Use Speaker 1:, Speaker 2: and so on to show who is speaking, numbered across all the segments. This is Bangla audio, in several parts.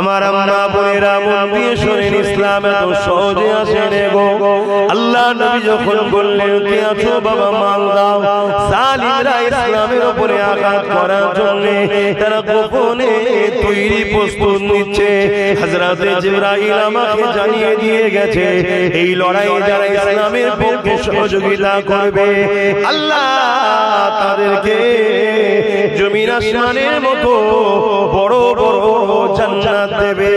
Speaker 1: আমার আম্মা বোনেরা মন দিয়ে শুনেন, ইসলাম এত সহজে আসে না গো। আল্লাহ নবী যখন বললেন কে আছো বাবা মাল দাও, জালিমরা ইসলামের উপরে আঘাত করার জন্য তারা গোপনে তৈরি প্রস্তুত নিচ্ছে। হযরতে জিবরাইল আমাকে জানিয়ে দিয়ে গেছে এই লড়াই যারা ইসলামের পক্ষে সহযোগিতা করবে আল্লাহ তাদেরকে জমিন আসমানের মতো বড় বড় জান্নাত দেবে।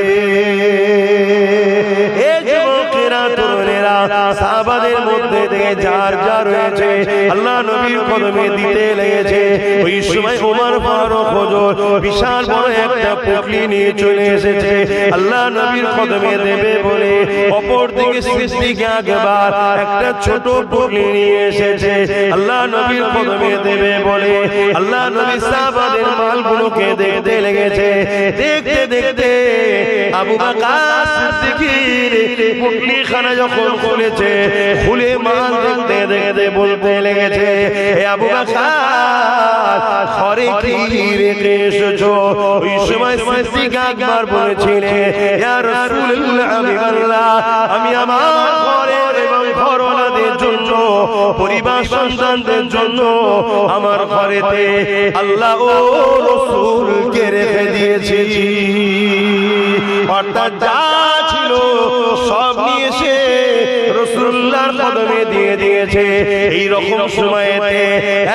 Speaker 1: এই যুবকেরা তরুণেরা সাহাবাদের মধ্যে থেকে যার যা রয়েছে আল্লাহ নবীর কদমে দিতে লেগেছে। ওই সময় ওমর ফারুক হুজুর বিশাল বড় একটা পুটলি নিয়ে চলে এসেছে আল্লাহ নবীর কদমে দেবে বলে। অপর দিকে সিদ্দিক আকবর একটা ছোট পুটলি নিয়ে এসেছে আল্লাহ নবীর কদমে দেবে বলে। আল্লাহ নবী সাহাবাদের মালগুলোকে দেখতে লেগেছে। দেখতে দেখতে আবু বকর সিদ্দিকের পুটলি খানা যখন খুলেছে, খুলে মাল দেখতে দেখতে বলতে লেগেছে হে আবু বকর ঘরে কি রেখে এসেছো? ওই সময় সিদ্দিক আকবর বলেছিলেন ইয়া রাসূলুল্লাহ হাবিবাল্লাহ, আমি আমার ঘরের এবং ঘরওয়ালাদের জন্য, পরিবার সন্তানদের জন্য আমার ঘরেতে আল্লাহ ও রাসূলকে রেখে দিয়েছি। অর্থাৎ যা ছিল সব নিয়ে এসে রাসূলুল্লাহর কদমে দিয়ে দিয়েছে। এই রকম সময়েতে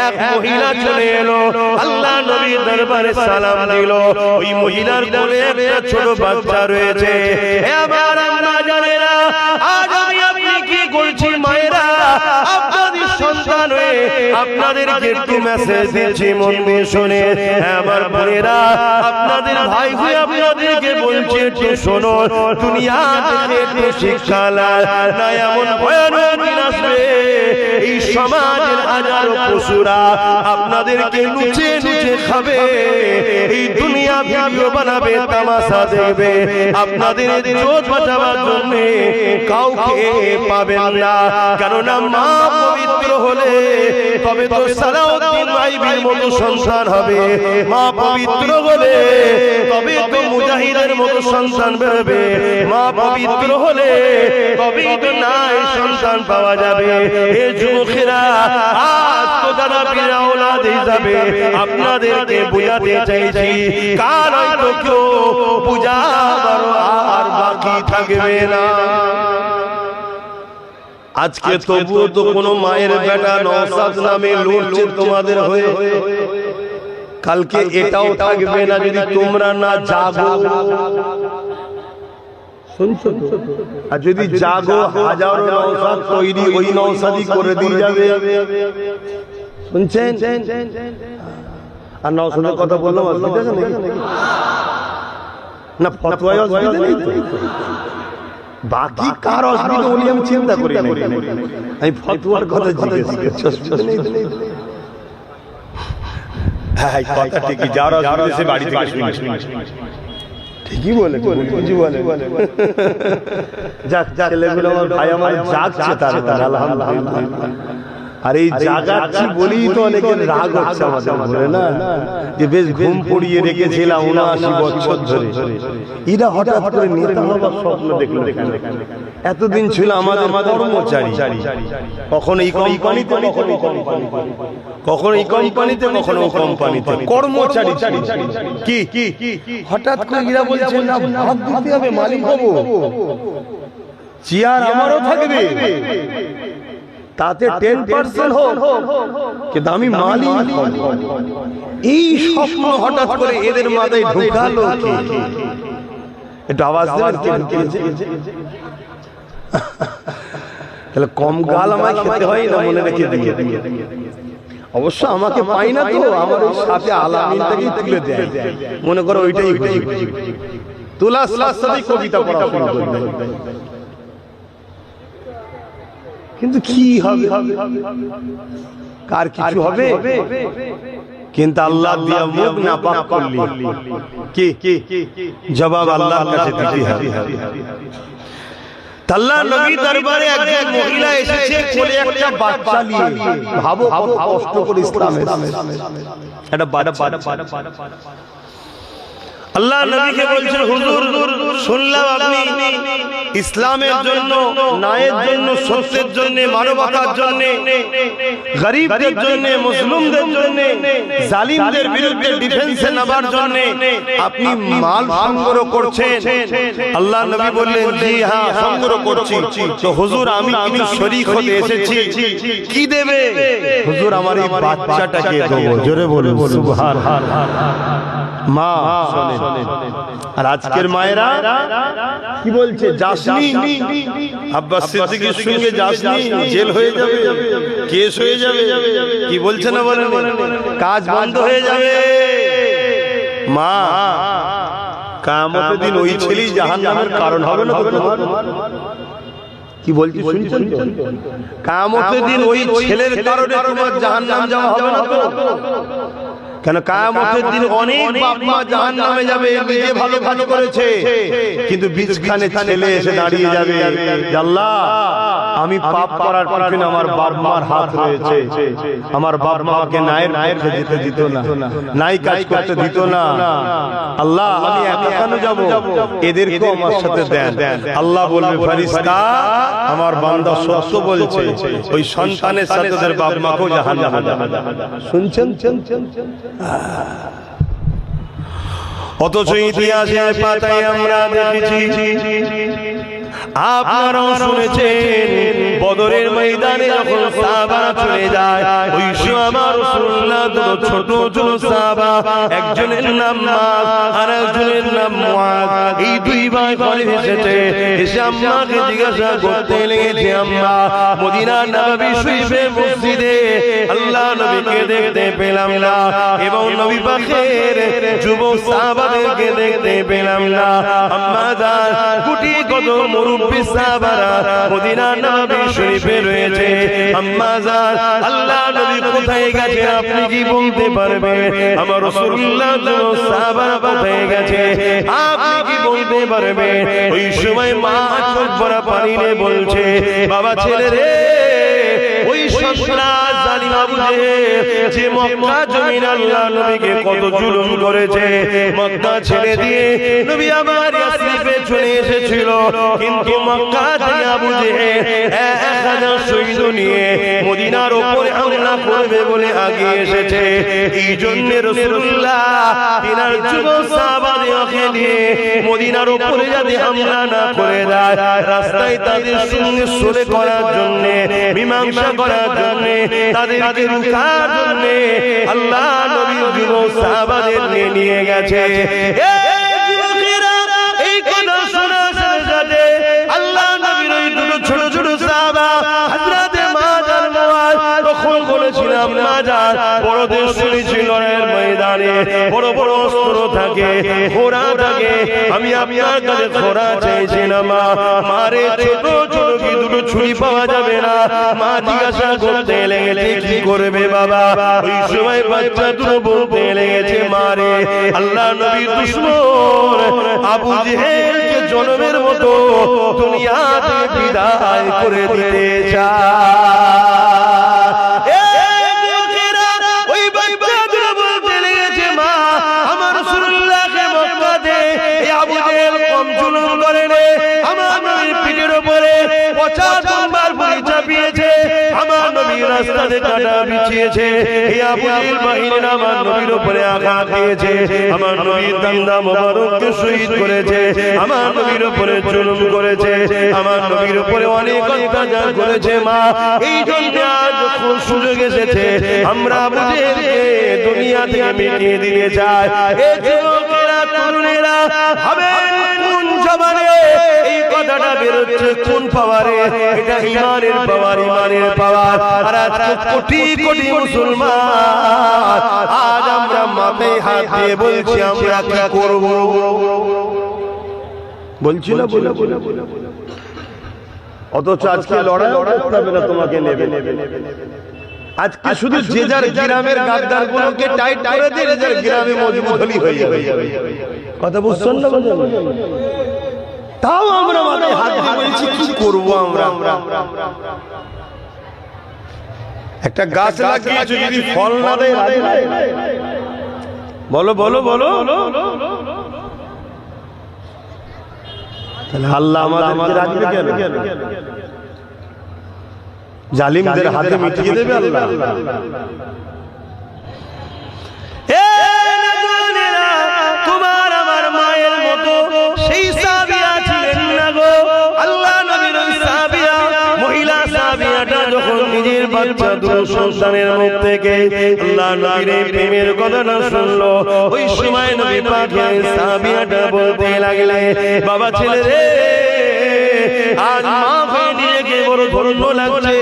Speaker 1: এক মহিলা চলে এলো, আল্লাহ নবীর দরবারে সালাম দিল। ওই মহিলার কোলে একটা ছোট বাচ্চা রয়েছে। হে আমার আম্মা জানেরা, আজ আমি আপনি কি করছি মায়েরা, আপনাদের সন্তান হয়ে আপনাদেরকে একটু মেসেজ দিয়েছি, মন দিয়ে শুনে। আমার বোনেরা, আপনাদের ভাই হয়ে আপনাদেরকে বলছি একটু শোনো, দুনিয়া থেকে একটু শিক্ষা না এমন ভয়ানক দিন আসবে এই সমাজের হাজারো পশুরা আপনাদেরকে লুচে লুচে খাবে। এই দুনিয়া ভিডিও বানাবে, তামাশা দেখবে, আপনাদের ইজ্জত বাঁচাবার জন্য কাউকে পাবেন না। কেননা মা পবিত্র হলে তবে তো সালাউদ্দিন আইবির মতো সন্তান হবে। মা পবিত্র হলে তবে তো মুজাহিদের মতো সন্তান বেরোবে। মা পবিত্র হলে তবেই তো নাই সন্তান পাওয়া যাবে। এই যুবকেরা আজ তো দাদা পীর আওলাদ হিসাবে আপনাদেরকে বুঝাতে চাইছি, কাল হয়তো কেউ বুঝাবার আর বাকি থাকবে না। আজকে তবুও তো কোনো মায়ের বেটা নওশাদ নামে লড়ছে তোমাদের হয়ে। কালকে এটাও থাকবে না যদি তোমরা না জাগো। শুনছো? আর যদি জাগো, হাজারো নওশাদ তৈরি ওই নওশাদই করে দিয়ে যাবে। শুনছেন? আর নওশাদের কথা বললাম, অসুবিধা নেই না? ফতোয়ায় অসুবিধা নেই তো? বাকি কার অসুবিধা উনি আমি চিন্তা করি না, আমি ফতোয়ার কথা জিজ্ঞেস করছি। হ্যাঁ, কথা ঠিকই, যার অসুবিধা সে বাড়ি থেকে শুনে ঠিকই বলে, বুঝি বলে। যাক, ছেলেগুলো আমার ভাই আমার জাগছে, তার আলহামদুলিল্লাহ। আর এই জাগাচ্ছি বলেই তো অনেকের রাগ হচ্ছে আমাদের উপরে না, যে বেশ ঘুম পড়িয়ে রেখেছিলাম ৭৯ বছর ধরে, এরা হঠাৎ করে নেতা হবার স্বপ্ন দেখলো। এতদিন ছিল আমাদের কর্মচারী, কখনো এই কোম্পানিতে, কখনো এই কোম্পানিতে, কখনো ও কোম্পানিতে কর্মচারী। কি হঠাৎ করে এরা বলছে না ভাগ দিতে হবে, মালিক হবো, চেয়ার আমারও থাকবে, তাতে 10% হোক, কিন্তু আমি মালিক হব। এই স্বপ্ন হঠাৎ করে এদের মাথায় ঢুকালো কে? একটু আওয়াজ দেবেন কে ঢুকিয়েছে? তাহলে কম গাল আমায় খেতে হয় না, মনে রেখে দিয়ে। অবশ্য আমাকে পাই না তো, আমার ওই সাথে আলামিনটাকেই তুলে দেয়, মনে করো ওইটাই তোলার সাথে কবিতা পড়া শুরু করবে। কিন্তু কি হবে, কার কিছু হবে? কিন্তু আল্লাহ দিয়া মুখ না পাক করলি কি জবাব আল্লাহর কাছে দিতে হবে। আল্লাহ নবী দরবারে একজন মহিলা এসেছে, কোলে একটা বাচ্চা নিয়ে। ভাবো কত কষ্ট করে ইসলাম, এটা আল্লাহ নবীকে বলছেন হুজুর শুনলাম আপনি ইসলামের জন্য, ন্যায়ের জন্য, সত্যের জন্য, মানবতার জন্য, গরিবদের জন্য, মুসলিমদের জন্য, জালিমদের বিরুদ্ধে ডিফেন্সে নামার জন্য আপনি মাল সংগ্রহ করছেন। আল্লাহ নবী বললেন জি হ্যাঁ সংগ্রহ করছি। তো হুজুর আমি কিন্তু শরীক হতে এসেছি, কি দেবে? হুজুর আমার এই বাচ্চাটাকে দেবো। জোরে বলুন সুবহানাল্লাহ। মা শোনেন, আর আজকের মায়েরা কি বলছে? যাসনি, আব্বাস সিদ্দিকীর সঙ্গে যাসনি, জেল হয়ে যাবে, কেস হয়ে যাবে, কি বলছে না বলেন, কাজ বন্ধ হয়ে যাবে। মা কিয়ামতের দিন ওই ছেলেই জাহান্নামের কারণ হবে না তো তোমার? কি বলছি শুনছেন তো? কিয়ামতের দিন ওই ছেলের কারণে তোমার জাহান্নাম যাওয়া হবে না তো? কেন কিয়ামতের দিন অনেক বাপ মা জাহান্নামে যাবে, নিজে ভালো কাজ করেছে, কিন্তু বীজখানে ছেলে এসে দাঁড়িয়ে যাবে, আল্লাহ আমি পাপ করার পিছনে আমার বাপ মার হাত রয়েছে, আমার বাপ মাকে ন্যায়ের পথে যেতে দিত না, নাই কাজ করতে দিত না, আল্লাহ আমি একা কেন যাব, এদেরকে আমার সাথে দেন। আল্লাহ বলবে ফেরেশতা আমার বান্দা সত্য বলছে, ওই সন্তানের সাথে তাদের বাপ মাকেও জাহান্নামে যাবে। শুনছেন? অথচ ইতিহাসের পাতায় আমরা দেখেছি, আপনারাও শুনেছেন, বদরের ময়দানে যখন সাহাবারা চলে যায়, ওই সময় আমার রাসূলুল্লাহ ছোট ছোট সাহাবা, একজনের নাম মাস আর একজনের নাম মুআদ, এই দুই ভাই ঘরে এসেছে, এসে আম্মাকে জিজ্ঞাসা করতে লেগেছে, আম্মা মদিনার নববী শরীফের মসজিদে আল্লাহ নবীকে দেখতে পেলাম না, এবং নবী পাকের যুবক সাহাবাদেরকে দেখতে পেলাম না। আম্মা জান কোটি কত মুরব্বি সাহাবারা মদিনার নববী শরীফে রয়েছে, আম্মা জান আল্লাহ নবী কোথায় গেছে আপনি কি বলতে পারবেন? আমার রাসূলুল্লাহ সাহাবারা কোথায় গেছে আপনি কি বলতে পারবেন? ওই সময় মা চোখ ভরা পানি নিয়ে বলছে, বাবা ছেলে রে, ওই সন্ত্রাস জালিম আবু জেহেল যে মক্কা জমিন আল্লাহ নবীকে কত জুলুম করেছে, মক্কা ছেড়ে দিয়ে নবী আমার ইয়াসরিবে চলে এসেছিল, কিন্তু মক্কা থেকে আবু জেহেল 1000 সৈন্য নিয়ে মদিনার উপরে হামলা করবে বলে আগে এসেছে। এই জন্য রাসূলুল্লাহ তিনার যুবক সাহাবাদেরকে নিয়ে মদিনার উপরে যাতে হামলা না করে দেয়, রাস্তায় তাদের সঙ্গে সুলহ করার জন্য, মীমাংসা করার জন্য, তাদেরকে রুখার জন্য আল্লাহ নবী যুবক সাহাবাদের নিয়ে গেছে। এই কথা শোনার সাথে আল্লাহ নবীর ওই দুটো ছোট ছোট সাহাবা হযরতে মাআদ আর মুআদ তখন বলেছিলাম, মাআদ বড়দের শুনেছিল লড়াইয়ের ময়দানে বড় বড় অস্ত্র থাকে, ঘোড়া থাকে, আমি আপনার কাছে ঘোড়া চাইছি না মা, মারে ছোট ছোট কি দুটো ছুরি পাওয়া যাবে না? মা জিজ্ঞাসা করতে লেগেছে কি করবে বাবা? ওই সময় বাচ্চা দুটো বলতে লেগেছে, মারে আল্লাহ নবীর দুশমন আবু জেহেলকে জনমের মতো দুনিয়া থেকে বিদায় করে দিতে চায়। রাস্তাতে কাটা বিছিয়েছে, এই আবু জেহেল বাহিনী আমার নবীর উপরে আঘাত দিয়েছে, আমার নবীর দান্দা মোবারককে শহীদ করেছে, আমার নবীর উপরে জুলুম করেছে, আমার নবীর উপরে অনেক অত্যাচার করেছে। মা এই জন্য আজ যখন সুযোগ এসেছে আমরা আবু জেহেলকে দুনিয়া থেকে মিটিয়ে দিতে চাই। এই যুবকেরা তরুণেরা হবে কোন জবানে এই কথাটা বেরোচ্ছে, কোন পাওয়ারে? এটা ইমানের পাওয়ার, ইমানের পাওয়ার। আর আজকে কোটি কোটি মুসলমান আজ আমরা মাথায় হাত দিয়ে বলছি আমরা কি করব, বলছি না বলে, অথচ আজকে লড়াই করতে হবে না, তোমাকে নেবে। আজকে শুধু যে যার গ্রামের গাদ্দার গুলোকে টাইট করে দিয়ে যে যার গ্রামে মজবুত হয়ে যাবে। কথা বুঝছেন না? তাও আমরা মাথায় হাত দিয়ে বলছি কি করবো আমরা? একটা গাছ লাগিয়েছো, যদি ফল না দেয় বলো বলো বলো, আল্লাহ আমাদেরকে রাখবে কেন? জালিমদের হাতে মিটিয়ে দেবে আল্লাহ। তোমার আমার মায়ের মতো সেই সাবিয়া ছিলেন না গো। আল্লাহ নবীর ওই সাবিয়া, মহিলা সাবিয়াটা যখন নিজের বাচ্চা দুটো সন্তানের মুখ থেকে আল্লাহ নবীর এই প্রেমের কথাটা শুনলো, ওই সময় নবী পাক সাবিয়াটা বলতে লাগলে, বাবা ছেলে রে, আজ মা হয়ে নিজেকে বড় ধন্য লাগছে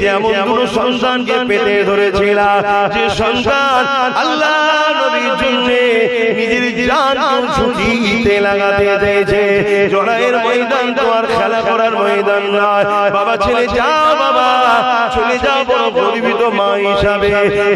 Speaker 1: যে এমন দুটো সন্তানকে পেতে ধরেছিল, যে সন্তান আল্লাহ নবীর জন্য নিজের জান ছুটিতে লাগাতে দিয়েছে। জড়াইয়ের ময়দান তো আর খেলা করার ময়দান নয়। বাবা ছেলে যাও, বাবা চলে যাও, বড় গর্বিত মা হিসাবে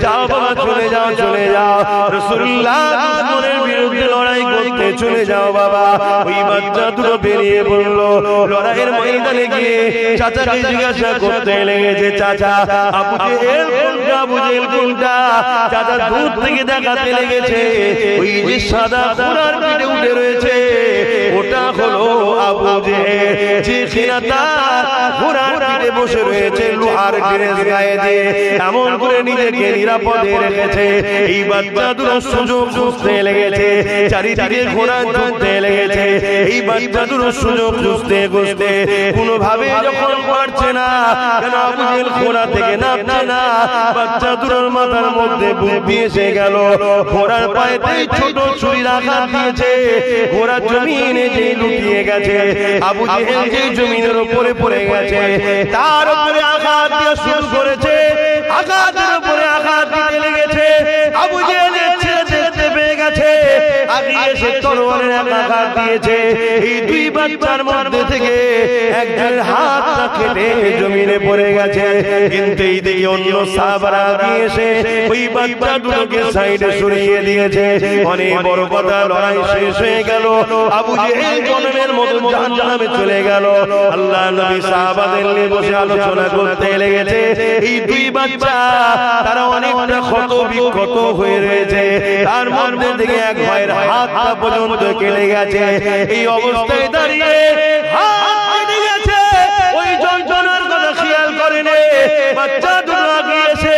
Speaker 1: যাও, বাবা চলে যাও, চলে যাও, রাসূলুল্লাহ দুশমনের বিরুদ্ধে লড়াই করতে চলে যাও বাবা। ওই বাচ্চা দুটো বেরিয়ে পড়লো, লড়াইয়ের ময়দানে গিয়ে চাচাকে জিজ্ঞাসা করতে লেগেছে, চাচা আবু জেহেল কোনটা, আবু জেহেল কোনটা? চাচা দূর থেকে দেখাতে লেগেছে, ওই যে সাদা ঘোড়ার পিঠে উঠে রয়েছে ওটা হলো আবু জেহেল, যে কিনা তার ঘোড়ার পিঠে বসে রয়েছে, লোহার ড্রেস গায়ে দিয়ে এমন করে নিজেকে নিরাপদে রেখেছে। এই বাচ্চা দুটো সুযোগ খুঁজতে লেগেছে, চারিদিকে ঘোড়া ছুটতে লেগেছে। এই বাচ্চা দুটো সুযোগ খুঁজতে খুঁজতে কোনোভাবে যখন পারছে না, কেন আবু জেহেল ঘোড়া থেকে নামছে না, বাচ্চা দুটোর মাথার মধ্যে বুদ্ধি এসে গেল। ঘোড়ার পায়েতে ছোট ছুরির আঘাত দিয়েছে, ঘোড়া জমিনে যে লুটিয়ে গেছে, আবু জেহেল যে জমিনের উপরে পড়ে গেছে, তার উপরে আঘাত দিয়ে শুরু করেছে। আঘাতের উপরে আঘাত দিতে লেগেছে, আবু জেহেলের ছেলে দেখতে পেয়ে গেছে, আগিয়ে এসে তরবারের আঘাত দিয়েছে। এই দুই বাচ্চার মধ্যে থেকে একজনের হাতটা কেটে জমিনে পড়ে গেছে। কিন্তু এই দিকে অন্য সাহাবারা আগিয়ে এসে ওই বাচ্চা দুটোকে সাইডে সরিয়ে দিয়েছে। অনেক বড় কথা, লড়াই শেষ হয়ে গেল, আবু জেহেল জনমের মতো জাহান্নামে চলে গেল। আল্লাহ নবী সাহাবাদের নিয়ে বসে আলোচনা করতে লেগেছে। এই দুই বাচ্চা তারা অনেকটা ক্ষত বিক্ষত হয়ে রয়েছে, তার মধ্যে থেকে এক ভাইয়ের হাতটা পর্যন্ত কেটে গেছে। এই অবস্থায় দাঁড়িয়ে হাত কেটে গেছে, ওই যন্ত্রণার কথা খেয়াল করেনি। বাচ্চা দুটো আগিয়ে এসে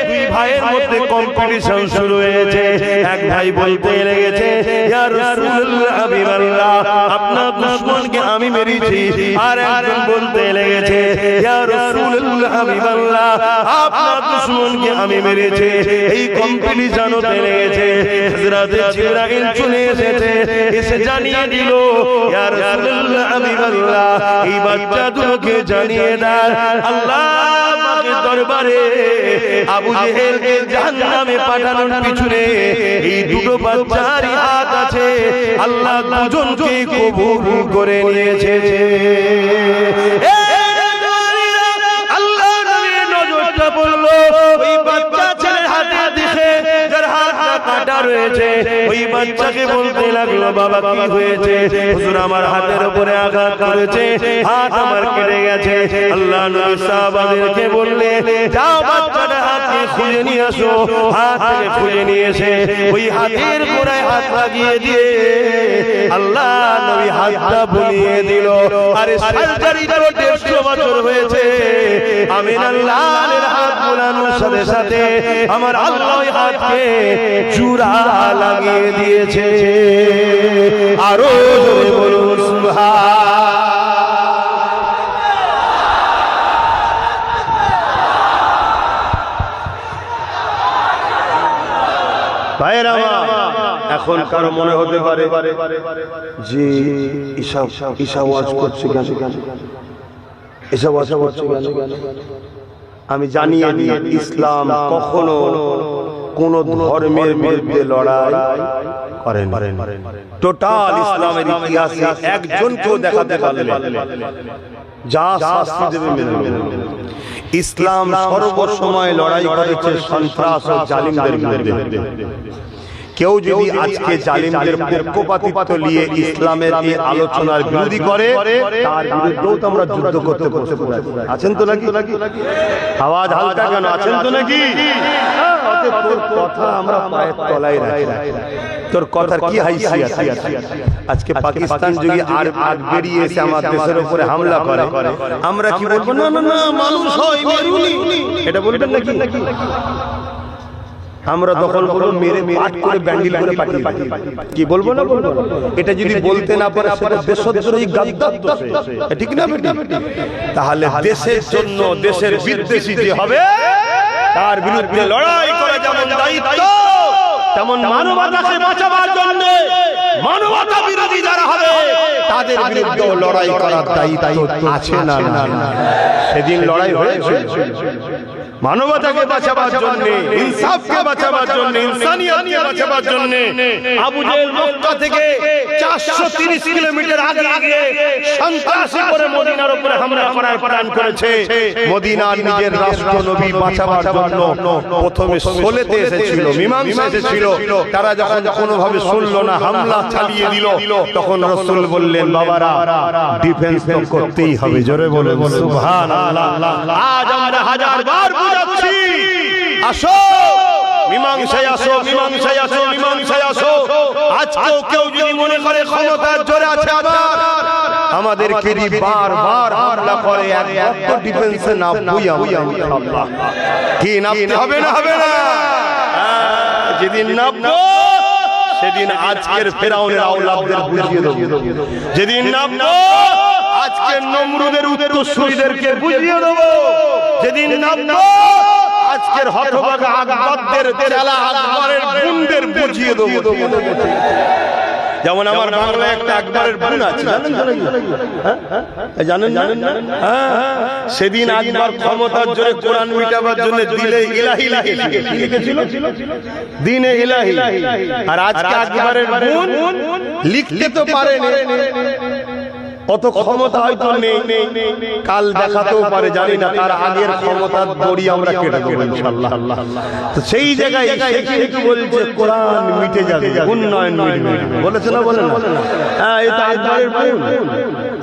Speaker 1: দুই ভাইয়ের মধ্যে কম্পিটিশন শুরু হয়েছে। এক ভাই বলতে লেগেছে, ইয়া রাসূলুল্লাহ হাবিবাল্লাহ, আপনার দুশমনকে আমি মেরেছি। আর একজন বলতে লেগেছে, ইয়া রাসূলুল্লাহ হাবিবাল্লাহ, আপনার দুশমনকে আমি মেরেছি। এই কম্পিটিশন হতে লেগেছে। হযরত জিবরাইল চলে এসেছে, এসে জানিয়ে দিল, ইয়া রাসূলুল্লাহ হাবিবাল্লাহ, এই বাচ্চা দুটোকে জানিয়ে দেন আল্লাহ পাকের দরবারে আবু জেহেলকে জাহান্নামে পাঠানোর পিছনে এই দুটো বাচ্চারই হাত আছে। আল্লাহ দুজনকে কবুল করে নিয়েছে। আল্লাহ নবীর নজরটা পড়লো ওই বাচ্চা ছেলের হাতে দিকে, যার হাতটা কাটা রয়েছে। ওই বাচ্চাকে বলতে লাগলো, বাবা কি হয়েছে? হুজুর আমার হাতের উপরে আঘাত করেছে, হাত আমার কেটে গেছে। আল্লাহ নবী সাহাবাদেরকে বললে, যাও বাচ্চাটার হাতকে খুঁজে নিয়ে আসো। হাত থেকে খুঁজে নিয়ে এসে ওই হাতের গোড়ায় হাত লাগিয়ে দিয়ে আল্লাহ নবী হাতটা বুলিয়ে দিল। আরে সার্জারি তো 150 বছর হয়েছে, আমিনার লালের হাত বুলানোর সাথে সাথে আমার আল্লাহ ওই হাতকে চূড়া লাগিয়ে দিয়েছে। আরো জোরে বলুন সুবহান। ভাইরা, এখন কারো মনে হতে পারে যে ঈশা ওয়াজ করছে কেন, এসব ওয়াজ করছে কেন? আমি জানিয়ে দিই, ইসলাম কখনো কোন ধর্মের বিরুদ্ধে লড়াই করেন। টোটাল ইসলামের ইতিহাসে একজনকেও দেখাতে পারলে যা শাস্তি দেবে মেনে নেবে। ইসলাম সর্বসময় লড়াই করেছে সন্ত্রাস ও জালিমদের বিরুদ্ধে।
Speaker 2: কেউ যদি আজকে জালিমদের পক্ষপাতিত্ব নিয়ে ইসলামের এই আলোচনার বিরোধী করে তার বিরুদ্ধেও তো আমরা যুদ্ধ করতে আছেন তো নাকি? আওয়াজ হালকা কেন? আছেন তো নাকি? তোর কথা আমরা পায়ের তলায় রাখি, তোর কথার কি হাইসিয়ত? আজকে পাকিস্তান যদি আর বেরিয়ে এসে আমার দেশের উপরে হামলা করে আমরা কি বলবো? না না না, মানুষ হয় মেরুনি, এটা বলবেন নাকি? আমরা তখন বলবো মেরে পাট করে ব্যান্ডেল করে পাঠিয়ে কি বলবো না? বলবো এটা যদি বলতে না পারে সেটা দেশদ্রোহী গাদ্দার দোষ, ঠিক না বেটা? তাহলে দেশের জন্য দেশের বিদ্বেষী যে হবে তার বিরুদ্ধে লড়াই করা যেমন দায়িত্ব, তেমন মানবতাকে বাঁচাবার জন্য মানবতা বিরোধী যারা হবে তাদের বিরুদ্ধে লড়াই করার দায়িত্ব আছে না? সেদিন লড়াই হয়েছে মানবতাকে বাঁচাবার জন্য, ইনসাফকে বাঁচাবার জন্য, ইনসানিয়তকে বাঁচাবার জন্য। আবু জেহেল মক্কা থেকে 430 কিলোমিটার আগে সন্ত্রাসী করে মদিনার উপরে হামলা করার প্ল্যান করেছে। মদিনার নিজের রাষ্ট্র নবী বাঁচাবার জন্য প্রথমে সোলেতে এসেছিল, মীমাংসা এসেছিল। তারা যখন কোনোভাবে শুনলো না, হামলা চালিয়ে দিল, তখন রাসূল বললেন, বাবারা ডিফেন্স তো করতেই হবে। জোরে বলুন সুবহানাল্লাহ। আজ আমরা হাজারবার বুঝাচ্ছি, আসো মীমাংসায় আসো, মীমাংসায় আসো, মীমাংসায় আসো। আজকেও কেউ যদি মনে করে ক্ষমতার জোরে আছে আবার আমাদেরকে বারবার হামলা করে, একমাত্র ডিফেন্সে নামবই আমরা ইনশাআল্লাহ। কি নামতে হবে না? হবে না? যেদিন নামবো সেদিন আজকের ফেরাউনের আওলাদদের বুঝিয়ে দেব। যেদিন নামবো আজকের নমরুদের উত্তরসূরিদেরকে বুঝিয়ে দেব। যেদিন নামবো আজকের হতভাগা আকবরদের চেলা আকবরের গুণদের বুঝিয়ে দেব। যেমন আমার বাংলায় একটা আকবরের গুণ আছে, জানেন? সেদিন আকবর ক্ষমতার জোরে কোরআন মিটাবার জন্য দিলে ইলাহি লিখেছিল, দিনে ইলাহি। আর আজকে আকবরের গুণ লিখতে তো পারেন, অত ক্ষমতা হয়তো নেই, কাল দেখাতেও পারে, জানি না। তার আগের ক্ষমতার দড়ি আমরা কেটে দেবো ইনশাআল্লাহ। তো সেই জায়গায় একটু বলছে কোরআন মিটে যাবে, উন্নয়ন মিটবে, বলেছে না? বলে না? হ্যাঁ, এটা আকবরের গুণ।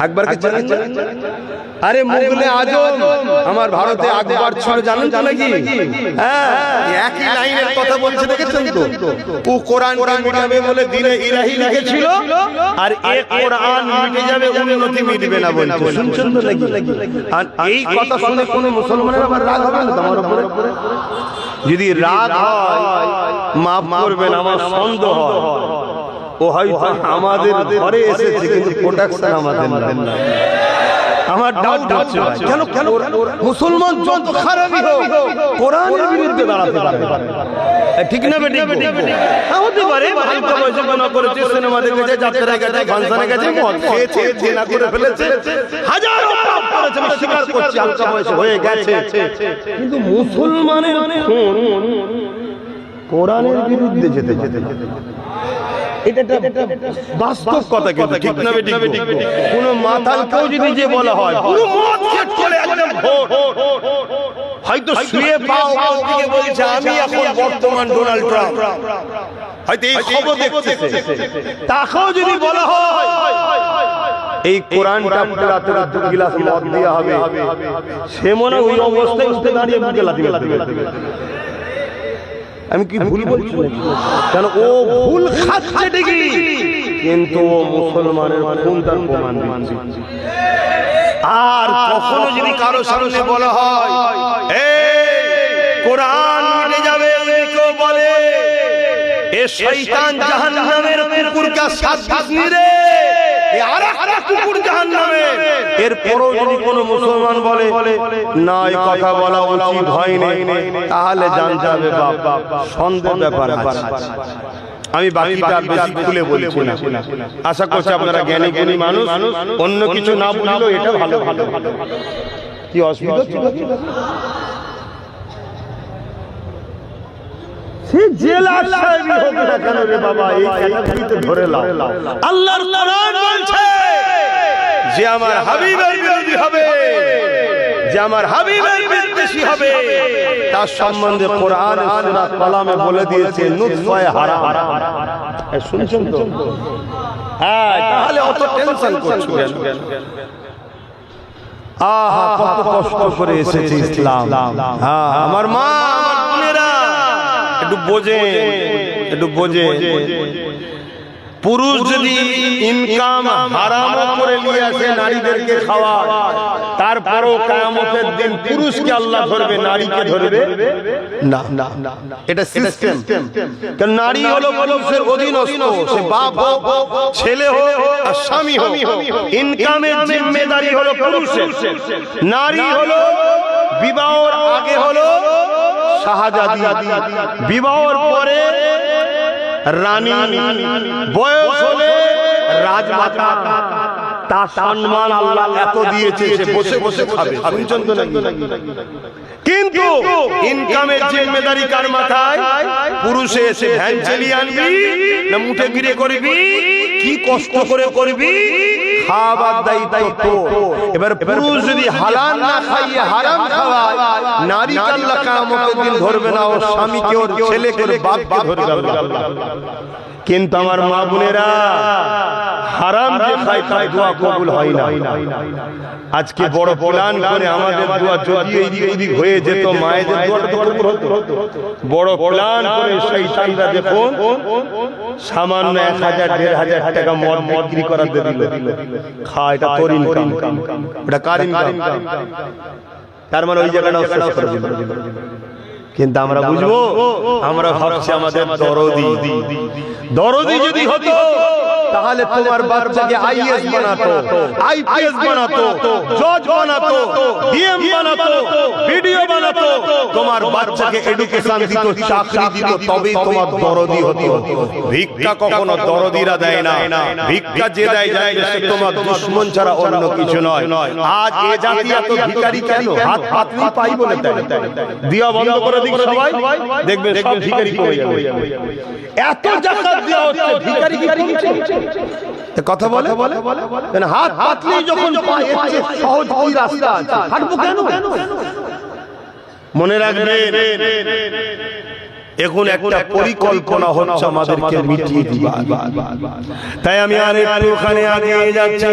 Speaker 2: আকবরকে জানেন? আরে মুগলে আজম আমার ভারতে আকবর ছিল, জানেন তো নাকি? হ্যাঁ, একই লাইনের কথা বলছে, দেখেছেন তো? ও কোরআন মিটাবে বলে দিনে ইলাহি লিখেছিল, আর এই কোরআন মিটে যাবে, উন্নতি মিটবে না বলছে। শুনছেন তো নাকি? আর এই কথা শুনে কোন মুসলমানের আবার রাগ হবে না তোমার উপরে? যদি রাগ হয় মাফ করবেন, আমার সন্দেহ হয় ও হয়তো আমাদের ঘরে এসেছে কিন্তু প্রোটেকশন আমাদের না। আমার ডাউট হচ্ছে কেন মুসলমান যত খারাপই হোক কোরআনের বিরুদ্ধে দাঁড়াতে পারে, ঠিক না বেটি? হতে পারে হালকা বয়সে গুনাহ করেছে, সিনেমা দেখেছে, যাত্রা গেছে, ফাংশনে গেছে, মদ খেয়েছে, জেনা করে ফেলেছে, হাজারো পাপ করেছে, আমি স্বীকার করছি হালকা বয়সে হয়ে গেছে। কিন্তু মুসলমানের খুন কোরআনের বিরুদ্ধে যেতে এটা বাস্তব কথা, কিন্তু ঠিক না বেটি? কোন মাতালকেও যদি যে বলা হয় পুরো মদ খেয়ে চলে একদম ভোর, হয়তো শুয়ে পাও দিকে বলছে আমি এখন বর্তমান ডোনাল্ড ট্রাম্প, হয়তো এই খবর দেখতেছে, তাকেও যদি বলা হয় এই কোরআনটা রাতে রাতে গিলাস মদ দেয়া হবে, সে মনে ওই অবস্থায় উঠে দাঁড়িয়ে মুখে লাথি মারবে। আমি কি ভুল বলছি? কেন ও ভুল খাচ্ছে ঠিকই, কিন্তু ও মুসলমানের খুন তার প্রমাণ দিচ্ছে। আর কখনো যদি কারো সামনে বলা হয় কোরআন মিটে যাবে, কেউ বলে এ শয়তান জাহান্নামের কুকুরকে শাস্তি রে, আরেকটা কুকুর জাহান্নামে, এরপরও যদি কোনো মুসলমান বলে না এই কথা বলা উচিত হয়নি, তাহলে জানতে হবে বাবা সন্দেহ ব্যাপার আছে। আমি বাকিটা বেশি খুলে বলছি না, আশা করছি আপনারা জ্ঞানী জ্ঞানী মানুষ, অন্য কিছু না বুঝলেও এটা ভালো। কি অসুবিধা ছিল? সে জেলা সাহেবই হোক না কেন রে বাবা, এই ক্যাটাগরিতে ধরে লাও। আল্লাহর কোরআন বলছে যে আমার হাবিবের বিরোধী হবে, যে আমার হাবিবের বিদ্বেষী হবে তার সম্বন্ধে কোরআন সূরা কালামে বলে দিয়েছে নুতফায়ে হারাম। শুনছেন তো? হ্যাঁ, তাহলে অত টেনশন করছো কেন? আহা, কত কষ্ট করে এসেছে ইসলাম। হ্যাঁ, আমার মা, আমার বোনেরা, একটু বোঝে। পুরুষ যদি ইনকাম হারাম করে নিয়ে আসে নারীদেরকে খাওয়া, তারপরও কিয়ামতের দিন পুরুষকে আল্লাহ ধরবে, নারীকে ধরবে না। এটা সিস্টেম। কারণ নারী হলো পুরুষের অধীনস্থ, সে বাপ হোক, ছেলে হোক আর স্বামী হোক। ইনকামের জিম্মেদারি হলো পুরুষের। নারী হলো বিবাহের আগে হলো শাহজাদি, বিবাহের পরে রানী, বয়স হলে রাজমাতা। তার সম্মান আল্লাহ এত দিয়েছে, সে বসে বসে খাবে। শুনছেন তো নাকি? কিন্তু ইনকামের জিম্মেদারি কার মাথায়? পুরুষে এসে ভ্যান চালিয়ে আনবি না মুঠে গিরে করবি, কি কষ্ট করে করবি, খাবার দায়িত্ব তোর। এবার পুরুষ যদি হালাল না খাইয়ে হারাম খাওয়ায়, নারী আল্লাহ কিয়ামতের দিন ধরবে না, ওর স্বামীকে, ওর ছেলেকে, ওর বাপকে ধরবে আল্লাহ। কিন্তু আমার মা বোনেরা, হারাম যে খায় তার দোয়া কবুল হয় না। আজকে বড় প্ল্যান করে আমাদের দোয়া যদি এদিক ওদিক হয়ে যেত, মায়েদের দোয়াটা তো কবুল হতো। বড় প্ল্যান করে শয়তানরা দেখুন সামান্য 1000-1500 টাকা মদ বিক্রি করার দিল, খা, এটা তোর ইনকাম, এটা কার ইনকাম? তার মানে ওই জায়গাটা শেষ করে দিল। কিন্তু আমরা বুঝবো, আমরা ভাবছি আমাদের দরদি যদি হতো তাহলে তোমার বাচ্চাকে আইএস বানাতো, আইপিএস বানাতো, জজ বানাতো, ডিএম বানাতো, ভিডিও বানাতো, তোমার বাচ্চাকে এডুকেশন দিত, চাকরি দিত, তবেই তোমার দরদি হতো। ভিক্ষা কখনো দরদিরা দেয় না। ভিক্ষা যে দেয় যায় সে তোমার দুশমন ছাড়া অন্য কিছু নয়। আজ এ জাতি এত ভিখারি কেন? হাত পাতলি পাই বলে দেয়। দিয়া বন্ধ করে দিক সবাই, দেখবে সব ভিখারি কমে যাবে। এত যাকাত দেওয়া হচ্ছে, ভিখারি কি কমছে? কথা বলে হাত পাতলি যখন পায়, সহজ কি রাস্তা আছে, হাঁটবো কেন? মনে রাখবেন, এখন একটা পরিকল্পনা হচ্ছে আমাদেরকে মিটিয়ে দিবা। তাই আমি আর একটু ওখানে আগে যাচ্ছি।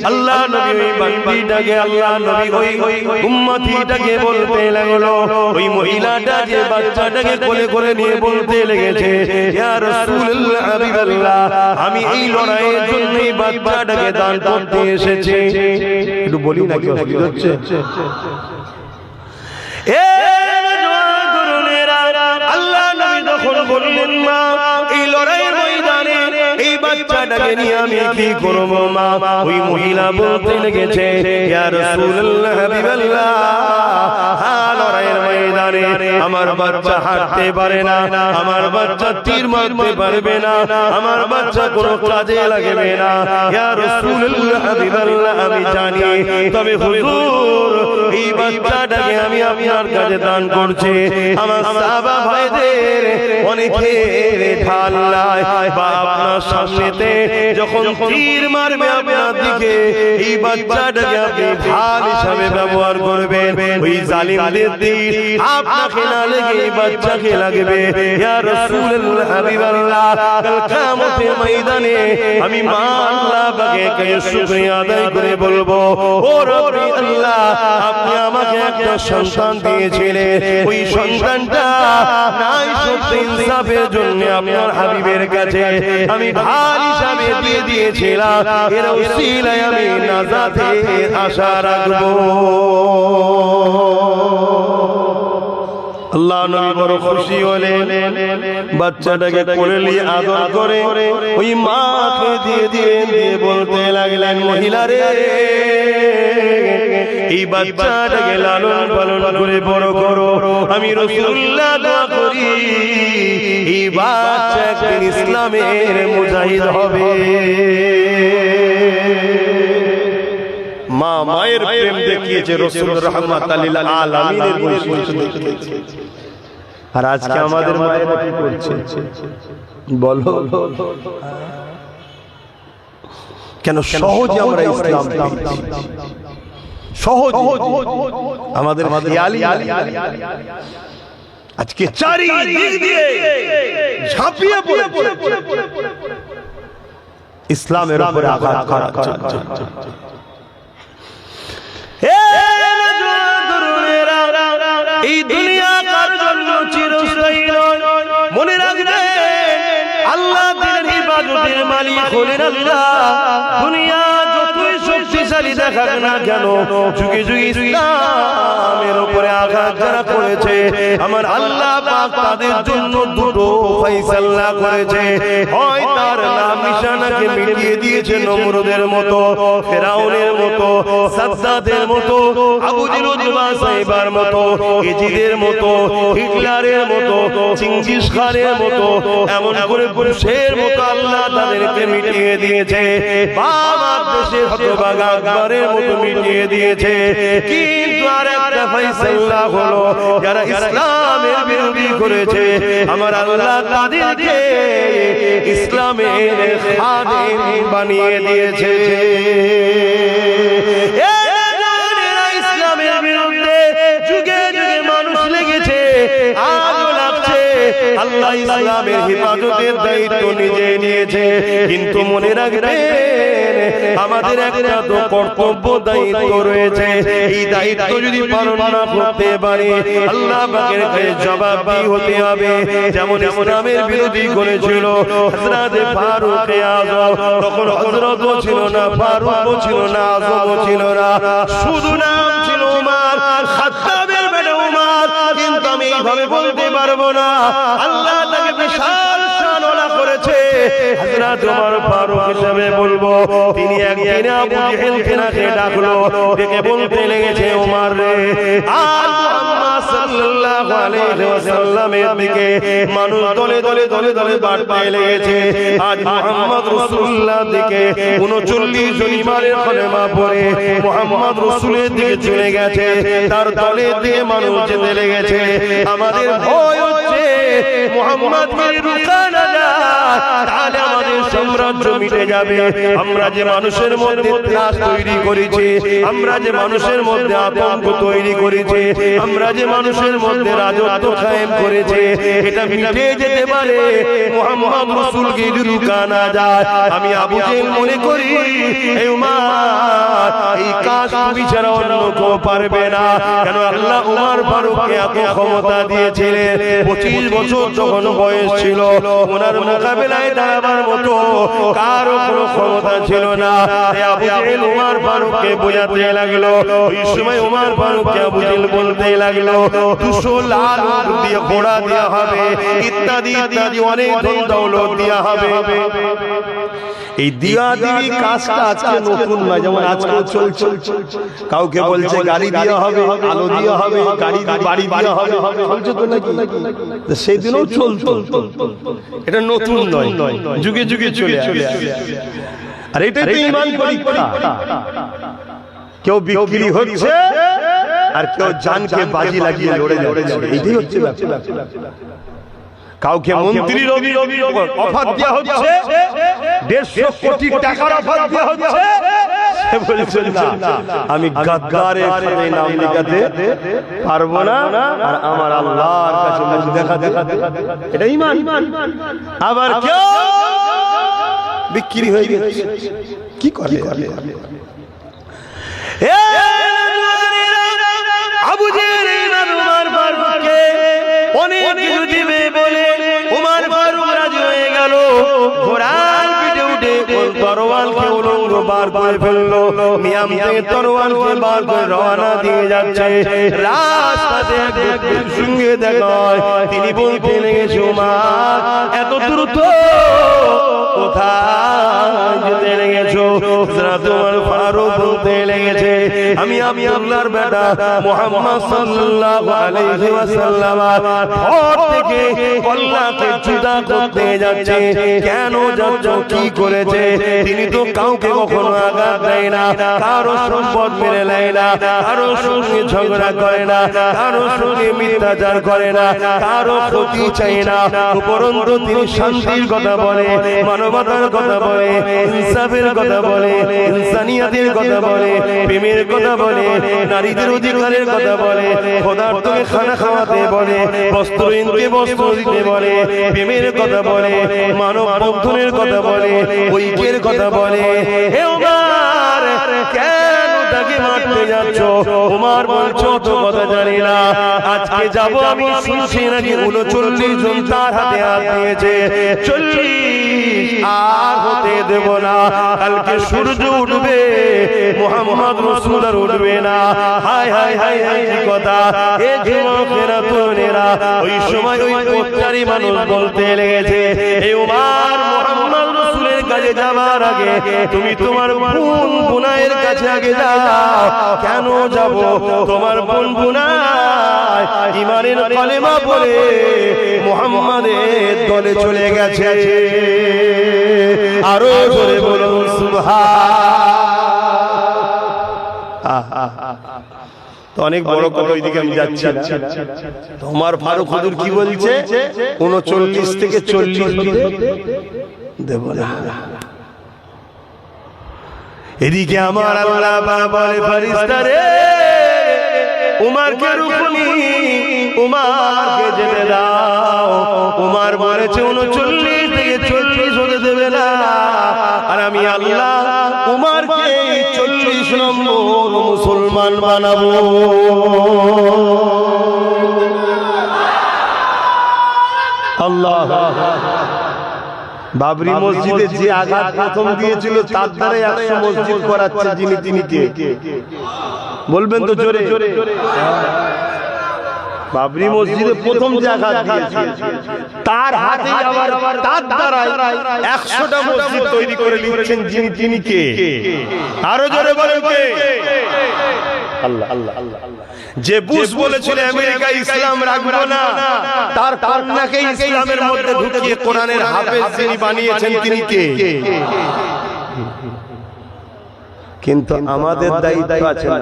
Speaker 2: আল্লাহ নবী বান্দিটাকে, আল্লাহ নবী ওই উম্মতিটাকে বলতে লাগলো, ওই মহিলাটা যে বাচ্চাটাকে কোলে করে নিয়ে বলতে লেগেছে, ইয়া রাসূলুল্লাহ, হাবিবাল্লাহ, আমি এই লড়াইয়ের জন্য এই বাচ্চাটাকে দান করতে এসেছি। একটু বলি না, কি অসুবিধা হচ্ছে? আল্লাহ নবী তখন বললেন, মা, এই লড়াইয়ের ময়দানে এই বাচ্চাটাকে নিয়ে আমি কি করব মা? ওই মহিলা বলতে লেগেছে, ইয়া রাসূলুল্লাহ, হাবিবাল্লাহ, লড়াইয়ের ময়দানে আমার বাচ্চা হাঁটতে পারে না, আমার বাচ্চা তীর মারতে পারবে না, আমার বাচ্চা কোনো কাজে লাগবে না। ইয়া রাসূলুল্লাহ, হাবিবাল্লাহ, আমি জানি, তবে হুজুর এই বাচ্চাটাকে আমি আপনার কাছে দান করছি। আমার সাহাবা ভাইদের অনেকের ঢালাই বা আপনার সামনেতে যখন তীর মারবে আপনার দিকে, এই বাচ্চাটাকে আপনি ঢাল হিসাবে ব্যবহার করবেন। ওই জালিমদের তীর আপনাকে না লেগে এই বাচ্চাকে লাগবে। ইয়া রাসূলুল্লাহ, হাবিবাল্লাহ, কাল কিয়ামতের ময়দানে আমি মা আল্লাহ পাকে শুকরিয়া আদায় করে বলবো, ও রব্বি আল্লাহ, আপনি আমাকে একটা সন্তান দিয়েছিলেন, ওই সন্তানটা নাই সত্য ইনসাফের জন্য আপনার হাবিবের কাছে আমি ঢাল হিসাবে দিয়ে দিয়েছিলাম। এর উসিলায় আমি নাজাতের আশা রাখবো। আল্লাহ নবী বড় খুশি হলেন, বাচ্চাটাকে কোলে নিয়ে আদর করে ওই মাকে দিয়ে বলতে লাগলেন, মহিলা রে, এই বাচ্চাটাকে লালন পালন করে বড় করো। আমি রাসূলুল্লাহ দোয়া করি এই বাচ্চা একদিন ইসলামের মুজাহিদ হবে। মা মায়ের প্রেম দেখিয়েছে, রাসূল রাহমাতুল লিল আলামিনের বৈশিষ্ট্য দেখিয়েছে। আর আজকে আমাদের মায়েরা কি করছে বলো? কেন সহজে আমরা ইসলাম পেয়েছি, সহজ আমাদের খেয়ালি আজকে চারিদিক দিয়ে ঝাঁপিয়ে পড়ে ইসলামের উপরে আঘাত করা চলছে। এই দুনিয়া কার জন্য চিরস্থায়ী নয়, মনে রাখবেন আল্লাহ দিনের ইবাদতের মালিক হলেন আল্লাহ। দুনিয়া যতই শক্তিশালী দেখাক না কেন, যুগে যুগে ইসলামের উপরে আঘাত যারা করেছে, আমার আল্লাহ পাক তাদের জন্য দুটো ফয়সালা করেছে। হয় তার নাম নিশানাকে মিটিয়ে দিয়েছে নমরুদের মতো, ফেরাউনের মতো, সাদ্দাদের মতো, আবু জেহেল উতবা সাইবার মতো, ইজিদের মতো, হিটলারের মতো, চিঙ্গিস খানের মতো, এমন করে বুশের মতো আল্লাহ তাদেরকে মিটিয়ে দিয়েছে। বাবার দেশের হতভাগা আকবরের মতো মিটিয়ে দিয়েছে। কিন্তু আর একটা ফয়সালা হলো, যারা ইসলামের বিরোধী করেছে, আমার আল্লাহ তাদেরকে ইসলামের খাদেম বানিয়ে দিয়েছে। ইসলামের বিরুদ্ধে যুগে যুগে মানুষ লেগেছে, আজও লাগছে। আল্লাহ ইসলামের হেফাজতের দায়িত্ব নিজে নিয়েছে। কিন্তু মনে রাখবেন আমাদের একটা তো কর্তব্য দায়িত্ব রয়েছে। এই দায়িত্ব যদি পালন না করতে পারি, আল্লাহ পাকের কাছে জবাবদিহি হতে হবে। যেমন ইসলামের বিরোধী করেছিল হযরত ফারুক আযম, তখন হযরতও ছিল না, ফারুকও ছিল না, আযমও ছিল না, শুধু নাম ছিল উমর, খাত্তাবের বেটা উমর। কিন্তু আমি এইভাবে বলতে পারবো না, আল্লাহ তাকে বিশাল শানওয়ালা করেছে হযরত উমর ফারুক হিসেবে বলবো। তিনি একদিন আবু জেহেলকে নাকে ডাকলো, ডেকে বলতে লেগেছে, উমর রে, আর মুহাম্মদ সাল্লাল্লাহু আলাইহি ওয়াসাল্লামের দিকে মানুষ দলে দলে দলে দলে বাড়তে লেগেছে। আজ মুহাম্মদ রাসূলুল্লাহর দিকে 39 জন ইমানের কলেমা পড়ে মুহাম্মদ রাসূলের দিকে চলে গেছে, তার দলের দিকে মানুষ যেতে লেগেছে। আমাদের ভয় হচ্ছে মুহাম্মদকে রুখা না যায়, তাহলে আমাদের সাম্রাজ্য মিটে যাবে। আমরা যে মানুষের মধ্যে ত্রাস তৈরি করেছি, আমরা যে মানুষের মধ্যে আতঙ্ক তৈরি করেছি, আমরা যে মানুষের মধ্যে রাজত্ব কায়েম করেছে, এটা মিটে যেতে পারে মুহাম্মদ রাসূলকে রুখা না যায়। আমি আবু জেহেল মনে করি এই উমর এই কাজ তুমি ছাড়া অন্য কেউ পারবে না। কেন আল্লাহ উমর ফারুককে এত ক্ষমতা দিয়েছিলেন। 25 বছর যখন বয়স ছিল, ওনার মোকাবেলায় দাঁড়াবার মতো কারো কোনো ক্ষমতা ছিল না। আবু জেহেল উমর ফারুককে বোঝাতে লাগলো। ওই সময় উমর ফারুককে আবু জেহেল বলতে লাগলো, 200 লাল উট দিয়ে ঘোড়া দেওয়া হবে, ইত্যাদি ইত্যাদি অনেক ধন দৌলত দেওয়া হবে। এই দিয়া দিবি কাজটা আজকে নতুন নয়, যেমন আজকে চলছে। কাউকে বলছে গাড়ি দেওয়া হবে, আলো দেওয়া হবে, গাড়ি বাড়ি দেওয়া হবে, চলছে তো নাকি? সেই দিনও চলতো, এটা নতুন নয়, যুগে যুগে চলে আসে। আর এটাই তো ঈমান পরীক্ষা। কেউ বিক্রি হচ্ছে আর কেউ জানকে বাজি লাগিয়ে লড়ে যাচ্ছে, এটাই হচ্ছে ব্যাপার। কাউকে মন্ত্রীর অফার দেওয়া হচ্ছে, 150 কোটি টাকার অফার দেওয়া হচ্ছে, সে বলছে না, আমি গাদ্দারের সাথে নাম লেখাতে পারবো না, আর আমার আল্লাহর কাছে মুখ দেখাতে। এটা ঈমান। আবার কেউ বিক্রি হয়ে গেছে, কি করে? আবু জেহেল উমর ফারুককে অনেক কিছু দিবে বলে উমর ফারুক রাজি হয়ে গেল। ঘোড়ার পিঠে উঠে তরোয়ালকে উলঙ্গ বার করে ফেললো। মিয়াম থেকে তরোয়ালকে বার করে রওনা দিয়ে যাচ্ছে। রাস্তাতে এক ব্যক্তির সঙ্গে দেখা হয়। তিনি বলতে লেগেছে, উমর এত দ্রুত কোথায় যেতে লেগেছো? হযরত উমর ফারুক বলতে লেগেছে, আমি আল্লাহর বেটা মুহাম্মদ সাল্লাল্লাহু আলাইহি ওয়াসাল্লাম ঘর থেকে কল্লাকে জুদা করতে যাচ্ছে। কেন যাচ্ছ? কি করেছে? তিনি তো কাউকে
Speaker 1: কখনো আঘাত দেয় না, কারো সম্পদ মেরে নেয় না, কারো সঙ্গে ঝগড়া করে না, কারো সঙ্গে মিথ্যাচার করে না, কারো ক্ষতি চাই না, উপরন্তু তিনি শান্তির কথা বলে, মানবতার কথা বলে, ইনসাফের কথা বলে, ইনসানিয়াতের কথা বলে, প্রেমের কথা বলে, নারীদের অধিকারের কথা বলে, খোদার্থকে খানা খাওয়াতে বলে, বস্ত্রহীনকে বস্ত্র দিতে বলে, প্রেমের কথা বলে, মানব বন্ধনের কথা বলে, ঐক্যের কথা বলে। হে ওমর, কেন তাকে মারতে যাচ্ছ? ওমর বলছো তো কথা জানি না, আজকে যাব আমি শুনছি নাকি 39 জন তার হাতে হাত দিয়েছে, 40 আর হতে দেব না। কালকে সূর্য উঠবে, মুহাম্মদ রাসূল আর উঠবে না। হায় হায় হায় হায়, কি কথা! এ যুবকেরা তরুণেরা ওই সময় ওই পথচারী মানুষ বলতে লেগেছে, হে ওমর, মুহাম্মদ রাসূলের কাছে যাবার আগে তুমি তোমার বোন বুনাইয়ের কাছে আগে যাও। কেন যাব? তোমার বোন বুনাই ঈমানের কালেমা পড়ে মুহাম্মাদের দলে চলে গেছে। আরো জোরে বলুন সুবহান। তো অনেক বড় কথা, ওইদিকে আমি যাচ্ছি না। তোমার ফারুক হুজুর কি বলছে? 39 থেকে 40 দেব না। এদিকে আমার আল্লাহ পাক বলে, ফেরেশতা রে, উমরকে রুকুনি, উমরকে যেতে দাও। উমর বলেছে 39 থেকে 40 হতে দেবে না। আর আমি আল্লাহ উমরকে 40 নম্বর মুসলমান বানাবো। আল্লাহ, বাবরি মসজিদে যে আঘাত প্রথম দিয়েছিল তার দ্বারা 100 মসজিদ করাচ্ছে যিনি, তিনি কে বলবেন তো জোরে? বাবরি মসজিদে প্রথম যে আঘাত দিয়েছিল তার হাতে আবার তার দ্বারা 100টা মসজিদ তৈরি করে নিচ্ছেন যিনি, তিনি কে? আরো জোরে বলেন কে? আল্লাহ আল্লাহ আল্লাহ। যে বুশ বলেছিল আমেরিকা ইসলাম রাখবো না, তার কন্যাকে ইসলামের মধ্যে ঢুকিয়ে কোরআনের হাফেজ যিনি বানিয়েছেন তিনি কে? কিন্তু আমাদের দায়িত্ব আছে না?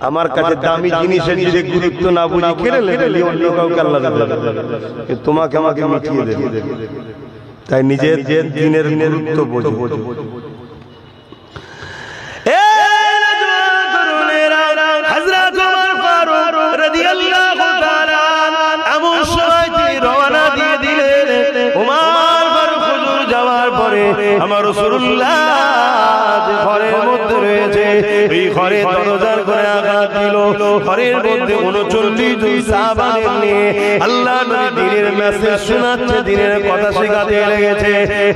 Speaker 1: আমার কাছে দামি জিনিসের যদি গুরুত্ব না বুঝি কেড়ে নিলে অন্য কাউকে আল্লাহ দেবে, তোমাকে আমাকে মিটিয়ে দেবে। তাই নিজের দিনের গুরুত্ব বোঝো। হযরত ওমর ফারুক রাদিয়াল্লাহু তাআলা এমন সময় তিনি রওনা দিয়ে দিলেন। ওমর ফারুক হুজুর যাওয়ার পরে আমার রাসূলুল্লাহ যে ঘরের মধ্যে রয়েছে, এই ঘরে দরজার করে আঘাত দিল। ঘরের মধ্যে 39 জন সাহাবাদের নিয়ে আল্লাহ নবী দ্বীনের মেসেজ শোনাচ্ছে, দ্বীনের কথা শেখাতে লেগেছে।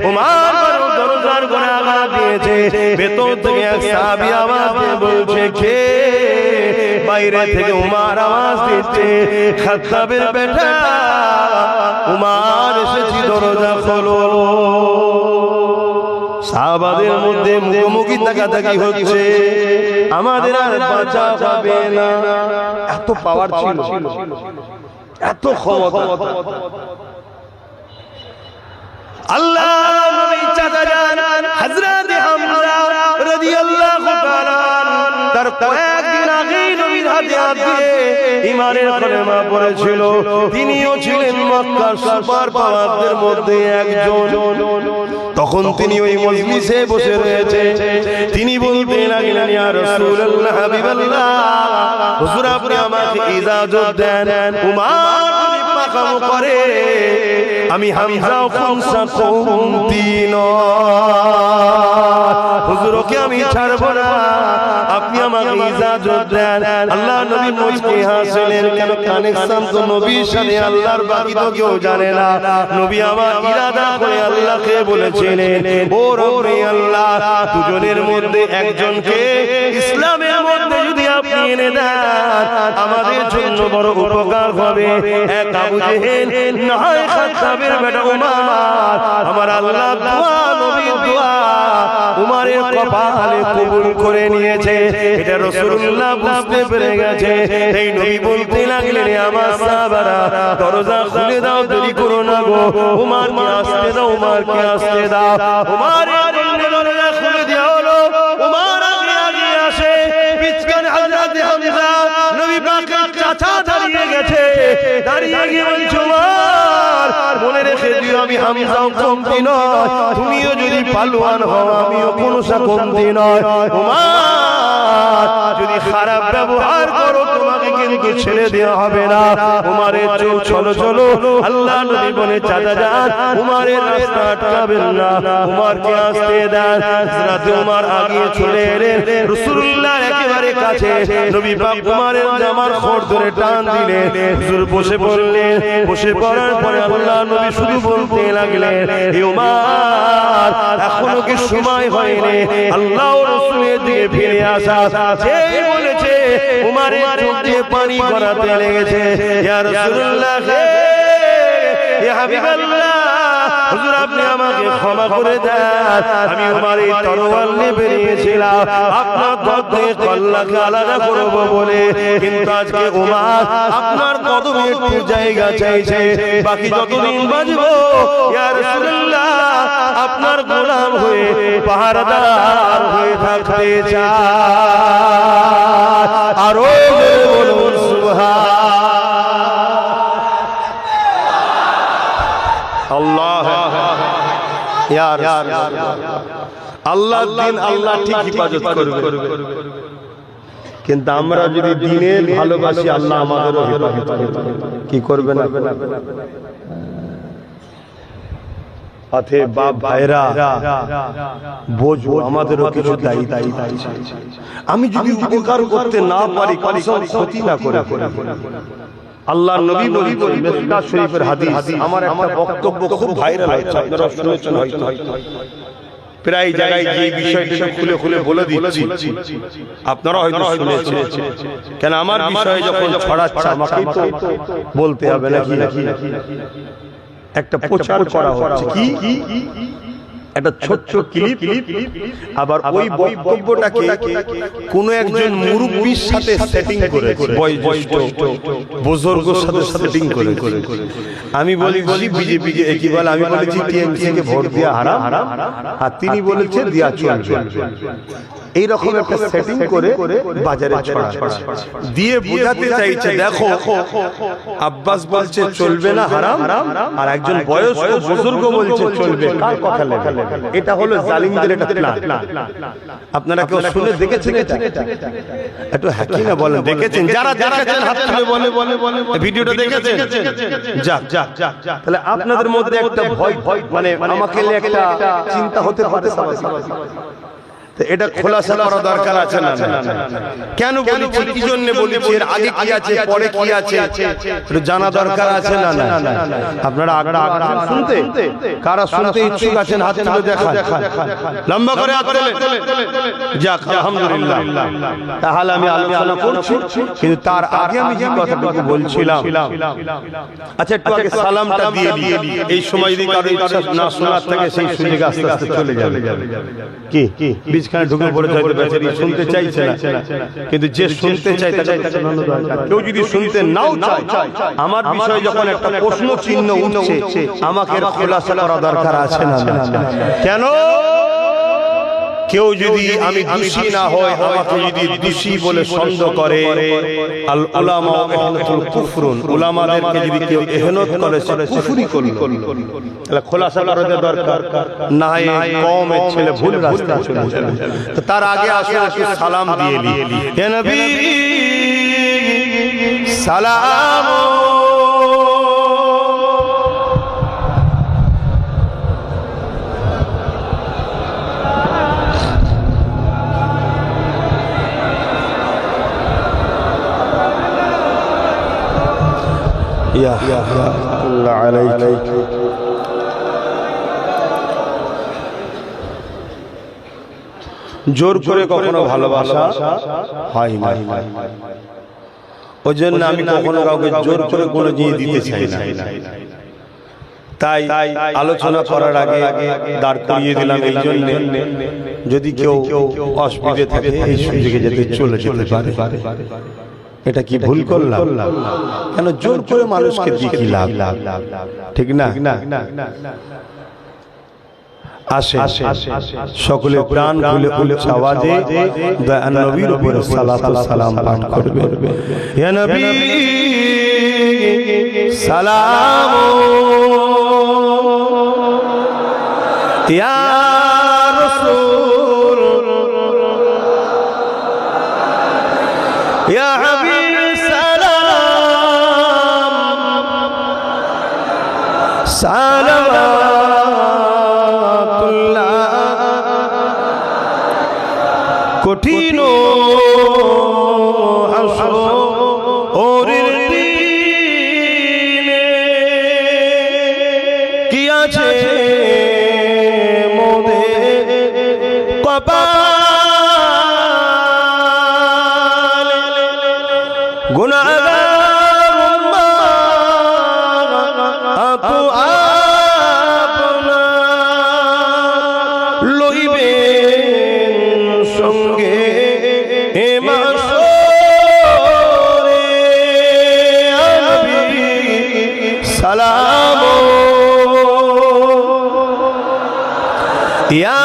Speaker 1: ওমর ফারুক দরজার করে আঘাত দিয়েছে। ভেতর থেকে এক সাহাবী আওয়াজ দিয়ে বলছে, কে? বাইরে থেকে উমর আওয়াজ দিচ্ছে, খাত্তাবের বেটা উমর এসেছি, দরজা খোলো। সাহাবাদের মধ্যে মুখোমুখি তাকাতাকি হচ্ছে, আমাদের আর বাঁচা যাবে না। এত পাওয়ার ছিল, এত ক্ষমতা। আল্লাহ নবী চাচা জান হযরত হামজা রাদিয়াল্লাহু তাআলা তার কয়েকদিন আগে নবীর হাতে হাত দিয়ে ঈমানের কালেমা পড়েছিল। তিনিও ছিলেন মক্কার সুপার পাওয়ারদের মধ্যে একজন। তখন তিনি ওই মজলিসে বসে রয়েছে। তিনি বলতে লাগলেন, ইয়া রাসূলুল্লাহ, হাবিবাল্লাহ, হুজুর আপনি আমাকে ইজাজত দেন, উমর যদি পাকামো করে আমি হামজা খুনসা কমতি নয়, হুজুরকে আমি ছাড়ব না, আপনি আমাকে ইজাজত দেন। আল্লাহ নবী মুচকি হাসলেন, কেন কানেকশন তো নবীর সাথে আল্লাহর, বাকি তো কেউ জানে না। নবী আমার ইরাদা করে আল্লাহকে বলেছিলেন, ও রব্বে আল্লাহ, দুজনের মধ্যে একজনকে ইসলামের মধ্যে যদি আপনি এনে দেন আমাদের জন্য বড় উপকার হবে। এক আবু জেহেল, নয় খাত্তাবের বেটা উমর। আমার আল্লাহ দোয়া, নবীর দোয়া উমরের কপালে কবুল করে নিয়েছে। এটা রাসূলুল্লাহ বুঝতে পেরে গেছে। এই নবী বলতে লাগলেন, আমার সাহাবারা দরজা খুলে দাও, দেরি করো না গো, উমরকে আসতে দাও, উমরকে আসতে দাও। উমরের জন্য হামজাও কমতি নয়, তুমিও যদি পালোয়ান হও আমিও কোনো কমতি নয়। উমার যদি খারাপ ব্যবহার করো তোমাকে কিন্তু ছেড়ে দেওয়া হবে না। উমারের চলো চলো, আল্লাহ নবী বলে চাচা যান, উমারের রাস্তা আটকাবেন না, উমারকে আসতে দেন। হযরত উমার আগিয়ে চলে এলেন রাসূলুল্লাহর একেবারে কাছে। নবী পাক উমারের জামার খোঁড় ধরে টান দিলেন, হুজুর বসে পড়লেন। বসে পড়ার পরে আল্লাহ নবী শুধু বলতে লাগলেন, হে উমার এখনো কি সময় হয়নি আল্লাহ ও রাসূলের দিকে ফিরে আসা? যেই বলেছে উমারের চোখ দিয়ে পানি গড়াতে লেগেছে। ইয়া রাসূলুল্লাহ, ইয়া হাবিবাল্লাহ, হুজুর আপনি আমাকে ক্ষমা করে দেন, আমি উমারের তরোয়াল নিয়ে বেরিয়েছিলাম আপনার পথ থেকে কল্লাকে আলাদা করব বলে, কিন্তু আজকে উমার আপনার কদমে একটু জায়গা চাইছে। বাকি যতদিন বাঁচবো ইয়া রাসূলুল্লাহ আপনার গোলাম হয়ে পাহারাদার হয়ে থাকতে চাই। আরো বলুন সুবহান আল্লাহ।
Speaker 2: আল্লাহ দিন আল্লাহ ঠিক হিফাজত করবে, কিন্তু আমরা যদি দিনের ভালোবাসি আল্লাহ আমাদেরও হেফাজত করবে। কি করবে না? আথে বাপ ভাইরা বোঝো আমাদেরও কিছু দায়িত্ব। আমি যদি উপকার করতে না পারি কসম ক্ষতি না করে, আল্লাহ নবী বলেন মিসকাত শরীফের হাদিস, আমার একটা বক্তব্য খুব ভাইরাল হচ্ছে, আপনারা শুনেছেন হয়তো, প্রায় জায়গায় যে বিষয়টা খুলে খুলে বলে দিচ্ছি, আপনারা হয়তো শুনেছেন। কেন আমার বিষয় যখন ছড়াচ্ছে আমাকেই তো বলতে হবে নাকি? একটা প্রচার করা হচ্ছে, কি একটা ছোট্ট ক্লিপ, আবার ওই বক্তব্যটাকে কোন একজন মুরব্বির সাথে সেটিং করে, বয়োজ্যেষ্ঠ বুজুর্গের সাথে সেটিং করে। আমি বলেছি বিজেপি কে একই বলে, আমি বলেছি টিএমসি কে ভোট দেওয়া হারাম, আর তিনি বলেছেন দেওয়া চলবে। এইরকম একটা সেটিং করে বাজারে ছড়াচ্ছে, দিয়ে বোঝাতে চাইছে দেখো আব্বাস বলছে চলবে না হারাম, আর একজন বয়স্ক বুজুর্গ বলছে চলবে, কার কথা লেখা? এটা হলো জালিমদের একটা প্ল্যান। আপনারা কেউ শুনে দেখেছেন এটা? একটু হাকি না বলেন দেখেছেন? যারা দেখেছেন হাত তুলে বলে ভিডিওটা দেখেছেন? যাক, তাহলে আপনাদের মধ্যে একটা ভয় মানে আমাকে একটা চিন্তা হতে পারে। এটা খোলাসা করা দরকার আছে না? কেন বলেছি, কি জন্য বলেছি, এর আগে কি আছে পরে কি আছে এটা জানা দরকার আছে না? আপনারা আগ্রহ শুনতে, কারা শুনতে ইচ্ছুক আছেন হাত তুলে দেখান, লম্বা করে হাত তোলেন। যাক আলহামদুলিল্লাহ, তাহলে আমি আলোচনা করছি, কিন্তু তার আগে আমি যে কথাটুকু বলছিলাম, আচ্ছা একটু আগে সালামটা দিয়ে দিই, এই সময় যদি কারো ইচ্ছা না শোনার থাকে সেই সুযোগ আস্তে আস্তে চলে যাবে। কি বীজখানে ঢুকে পড়ে যাবে, বেচারি শুনতে চাইছে না, কিন্তু যে শুনতে চায় তাকে শোনানো দরকার। কেউ যদি শুনতে নাও চায়, আমার বিষয়ে যখন একটা প্রশ্ন চিহ্ন উঠছে, আমাকে খোলাসা করা দরকার আছে না? কেন? কেউ যদি আমি দোষী না হয়, আমাকে যদি দোষী বলে সন্দেহ করে, আল উলামা ইহনাতুল কুফরুন, উলামাদেরকে যদি কেউ ইহনাত করে সে কুফরি করলো। তাহলে খোলাসা করা দরকার, না হয় কওমের ছেলে ভুল রাস্তা চলে যাবে। তো তার আগে আসুন একটু সালাম দিয়ে নি। হে নবী সালাম يا الله عليك জোর করে কখনো ভালোবাসা হয় না, ওই জন্য আমি কখনো কাউকে জোর করে কোনো জিনিস দিতে চাই না। তাই আলোচনা করার আগে দাঁড় করিয়ে দিলাম এই জন্য, যদি কেউ অসুবিধে থাকে এই সুযোগে যাতে চলে যেতে পারে। এটা কি ভুল করলাম? কেন জোর করে মানুষকে দিয়ে কি লাভ? ঠিক না? আসে সকলে প্রাণ খুলে উচ্চ আওয়াজে দয়ার নবীর উপর সালাত ও সালাম পাঠ করবে। ইয়া নবী সালাম
Speaker 1: ইয়া রাসূল ইয়া হাবিব সালাম সালাওয়াতুল্লাহ কঠিন হাসরের দিনে কি আছে মোদের কপালে গুনাহগার উম্মত আপনা লইবেন সঙ্গে এ মাসরে নবী সালাম ইয়া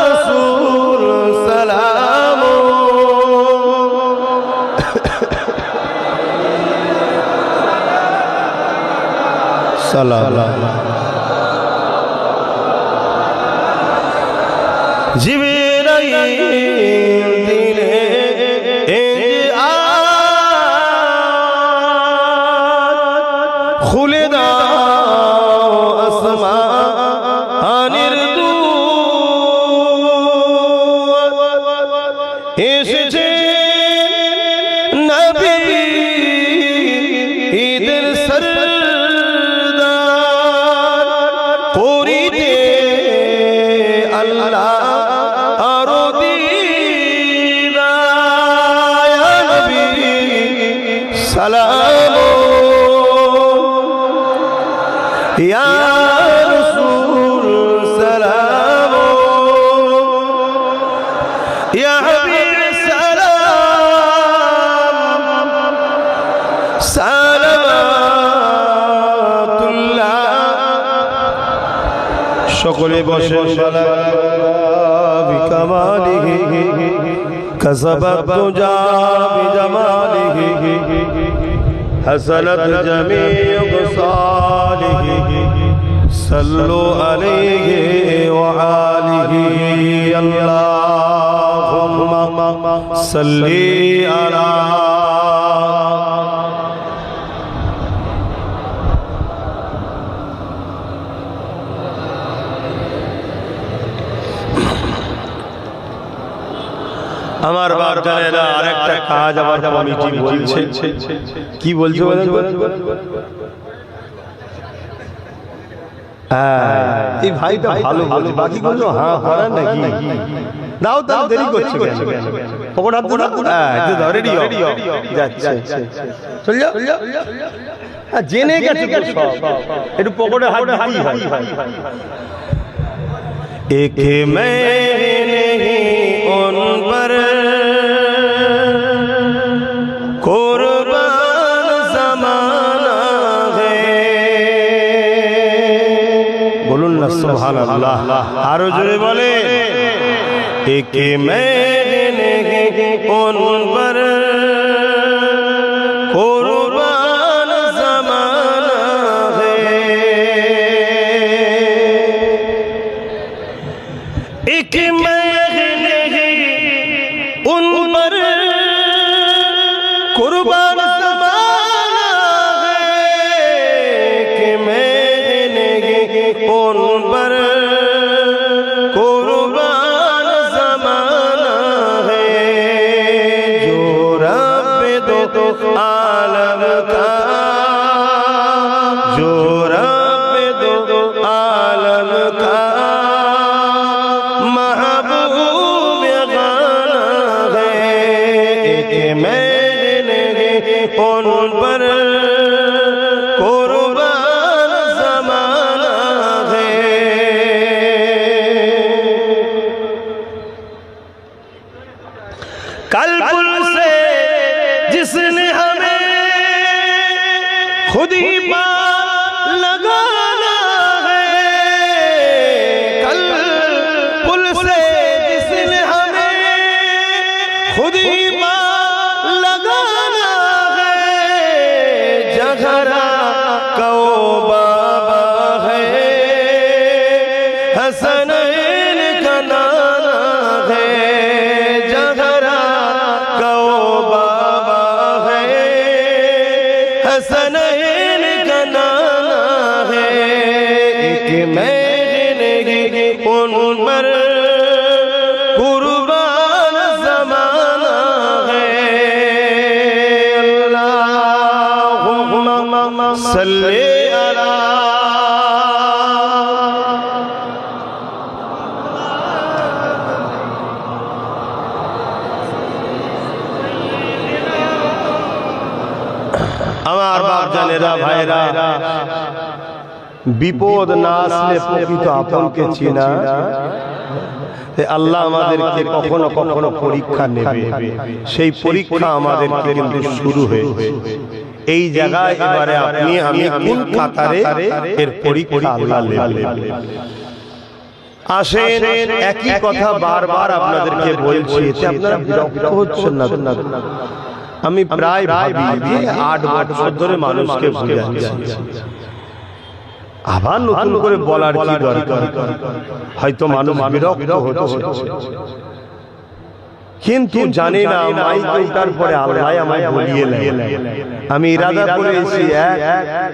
Speaker 1: রাসূল সালাম সালাম জিবরাইল দিলে খুলে দাও আসমানের দুয়ার এসেছে নবী ঈদের সরদার করিতে আল্লাহ আরো দিদার নবী সালাম ইয়া রাসূল সালাম ইয়া হাবিব সালাম সালাওয়াতুল্লাহ সকলে বসে বিকামালিহি কাসাবাত তুজা বিজামালিহি হাসানাত জামিউ সালিহি সাল্লু আলাইহি ওয়া আলিহি আল্লাহুম্মা সাল্লি আলা আমার বাপ জানেরা আরেকটা কাজ আমার কমিটি বলছে কি বলছো এই ভাইটা ভালো বলছে বাকি গুলো হ্যাঁ হ্যাঁ নাকি দাও দাও দেরি করছে পকড় হাত একটু ধরে দিও যাচ্ছে চল যাও জেনে গেছে একটু পকড়ে হাত হাই হয় एक मैं नहीं उन पर कुर्बान ज़माना है बोलून ना सुभान अल्लाह आरो जोरे बोले एक मैं नहीं उन पर कुर्बान ज़माना है एक मैं उन पर कुर्बान ज़माना है कि मैंने उन पर कुर्बान ज़माना है जो रब दो आलम का जो रब दो आलम का उन पर कुर्बान ज़माना है कल्पुल से जिसने हमें खुद ही लगाना है कल्पुल से जिसने हमें खुद ही झगड़ा कौ बाबा है हसन সাল্লি আলা আমার বাপ জানেরা ভাইরা, বিপদ না আসলে প্রকৃত আপনকে চেনা। আল্লাহ আমাদেরকে কখনো কখনো পরীক্ষা নেবে, সেই পরীক্ষা আমাদেরকে কিন্তু শুরু হয়েছে এই জায়গায়। এবারে আপনি আমি কোন কাতারে এর পরীক্ষা আল্লাহ নেবে। আসেন, একই কথা বারবার আপনাদেরকে বলছি, এতে আপনারা বিরক্ত হচ্ছেন না? আমি প্রায় ভাবি যে 8 বছর ধরে মানুষকে বোঝাচ্ছি, আবার নতুন করে বলার কি দরকার? হয়তো মানুষ বিরক্ত হচ্ছে, কিন্তু জানি না মাইক উঠার পরে আল্লাহ আমায় বলিয়ে নেয়। আমি ইরাদা করে এসেছি এক,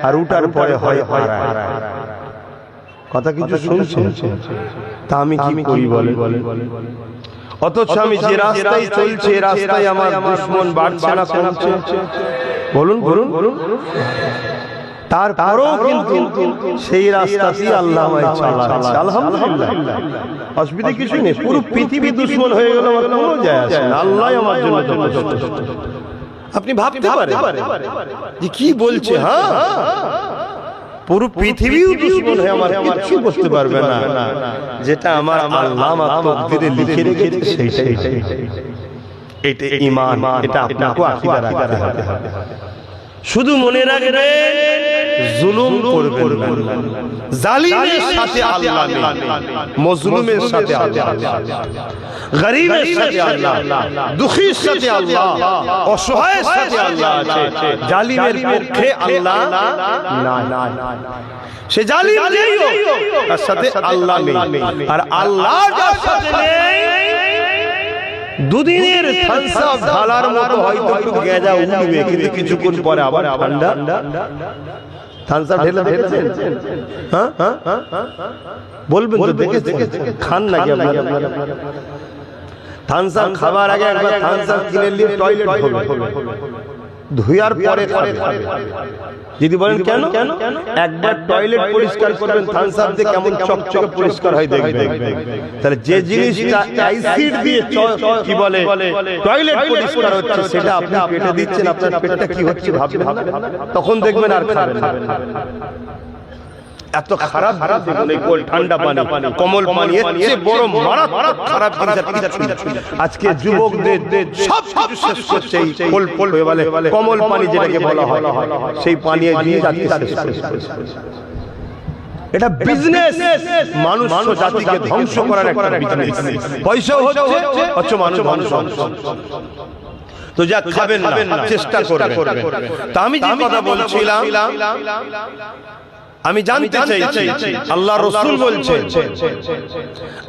Speaker 1: আর উঠার পরে হয় কথা কিছু শুনছেন, তা আমি কি করি বলে? অথচ আমি যে রাস্তায় চলছে, রাস্তায় আমার দুশমন বাড়ছে না কমছে? বলুন বলুন বলুন। তারপরও কিন্তু সেই রাস্তাতেই আল্লাহ আমায় চালাচ্ছে, আলহামদুলিল্লাহ, অসুবিধা কিছু নেই। পুরো পৃথিবী দুশমন হয়ে গেল, আমার কোনো যায় আসে না, আল্লাহ আমার জন্য যথেষ্ট। আপনি ভাবতে পারেন যে কি বলছে, হ্যাঁ পুরো পৃথিবীও দুশমন হয়ে আমার কিছু করতে পারবে না, যেটা আমার আল্লাহ আমার তকদিরে লিখে রেখেছে সেইটাই। এটা ঈমান, এটা আপনাকে আকীদা রাখতে হবে। শুধু মনে রাখবেন, জুলুম করবেন না, জালিমের সাথে আল্লাহ নেই, মজলুমের সাথে আল্লাহ, গরীবের সাথে আল্লাহ, দুঃখীর সাথে আল্লাহ, অসহায়ের সাথে আল্লাহ আছে। জালিমের পক্ষে আল্লাহ না, সে জালিম যেই হোক তার সাথে আল্লাহ নেই। আর আল্লাহ যার সাথে নেই, দুদিনের থামস আপ ঢালার মতো হয়তো একটু গেজা উঠবে, কিন্তু কিছুক্ষণ পরে আবার ঠান্ডা। থামস আপ ঢেলে দেখেছেন? হ্যাঁ, বলবেন তো দেখেছেন? খান নাকি আপনারা? থামস আপ খাবার আগে একবার থামস আপ কিনে নিয়ে টয়লেট হবে, ধুয়ার পরে খাবে। যদি বলেন কেন? একবার টয়লেট পরিষ্কার করবেন থামস আপ দিয়ে, কেমন চকচকে পরিষ্কার হয় দেখবেন। তাহলে যে জিনিসটা অ্যাসিড দিয়ে কি বলে টয়লেট পরিষ্কার হচ্ছে, সেটা আপনি পেটে দিচ্ছেন, আপনার পেটটা কি হচ্ছে ভাববেন না? তখন দেখবেন আর খাবেন না। এত খারাপ দেখুন এই ঠান্ডা পানি, কমল পানি, এর চেয়ে বড় মারাত্মক খারাপ জিনিস আজকে যুবকদের সব কিছু শেষ করছে এই ফল বলে কমল পানি, যেটাকে বলা হয়, সেই পানি জিনিস আজকে শেষ করছে। এটা বিজনেস, মানুষ জাতিকে ধ্বংস করার একটা বিজনেস। পয়সাও হচ্ছে, মানুষ ধ্বংস। তো যা খাবেন না, চেষ্টা করবেন। তা আমি যে কথা বলছিলাম, আমি জানতে চাইছি, আল্লাহ রাসূল বলছেন,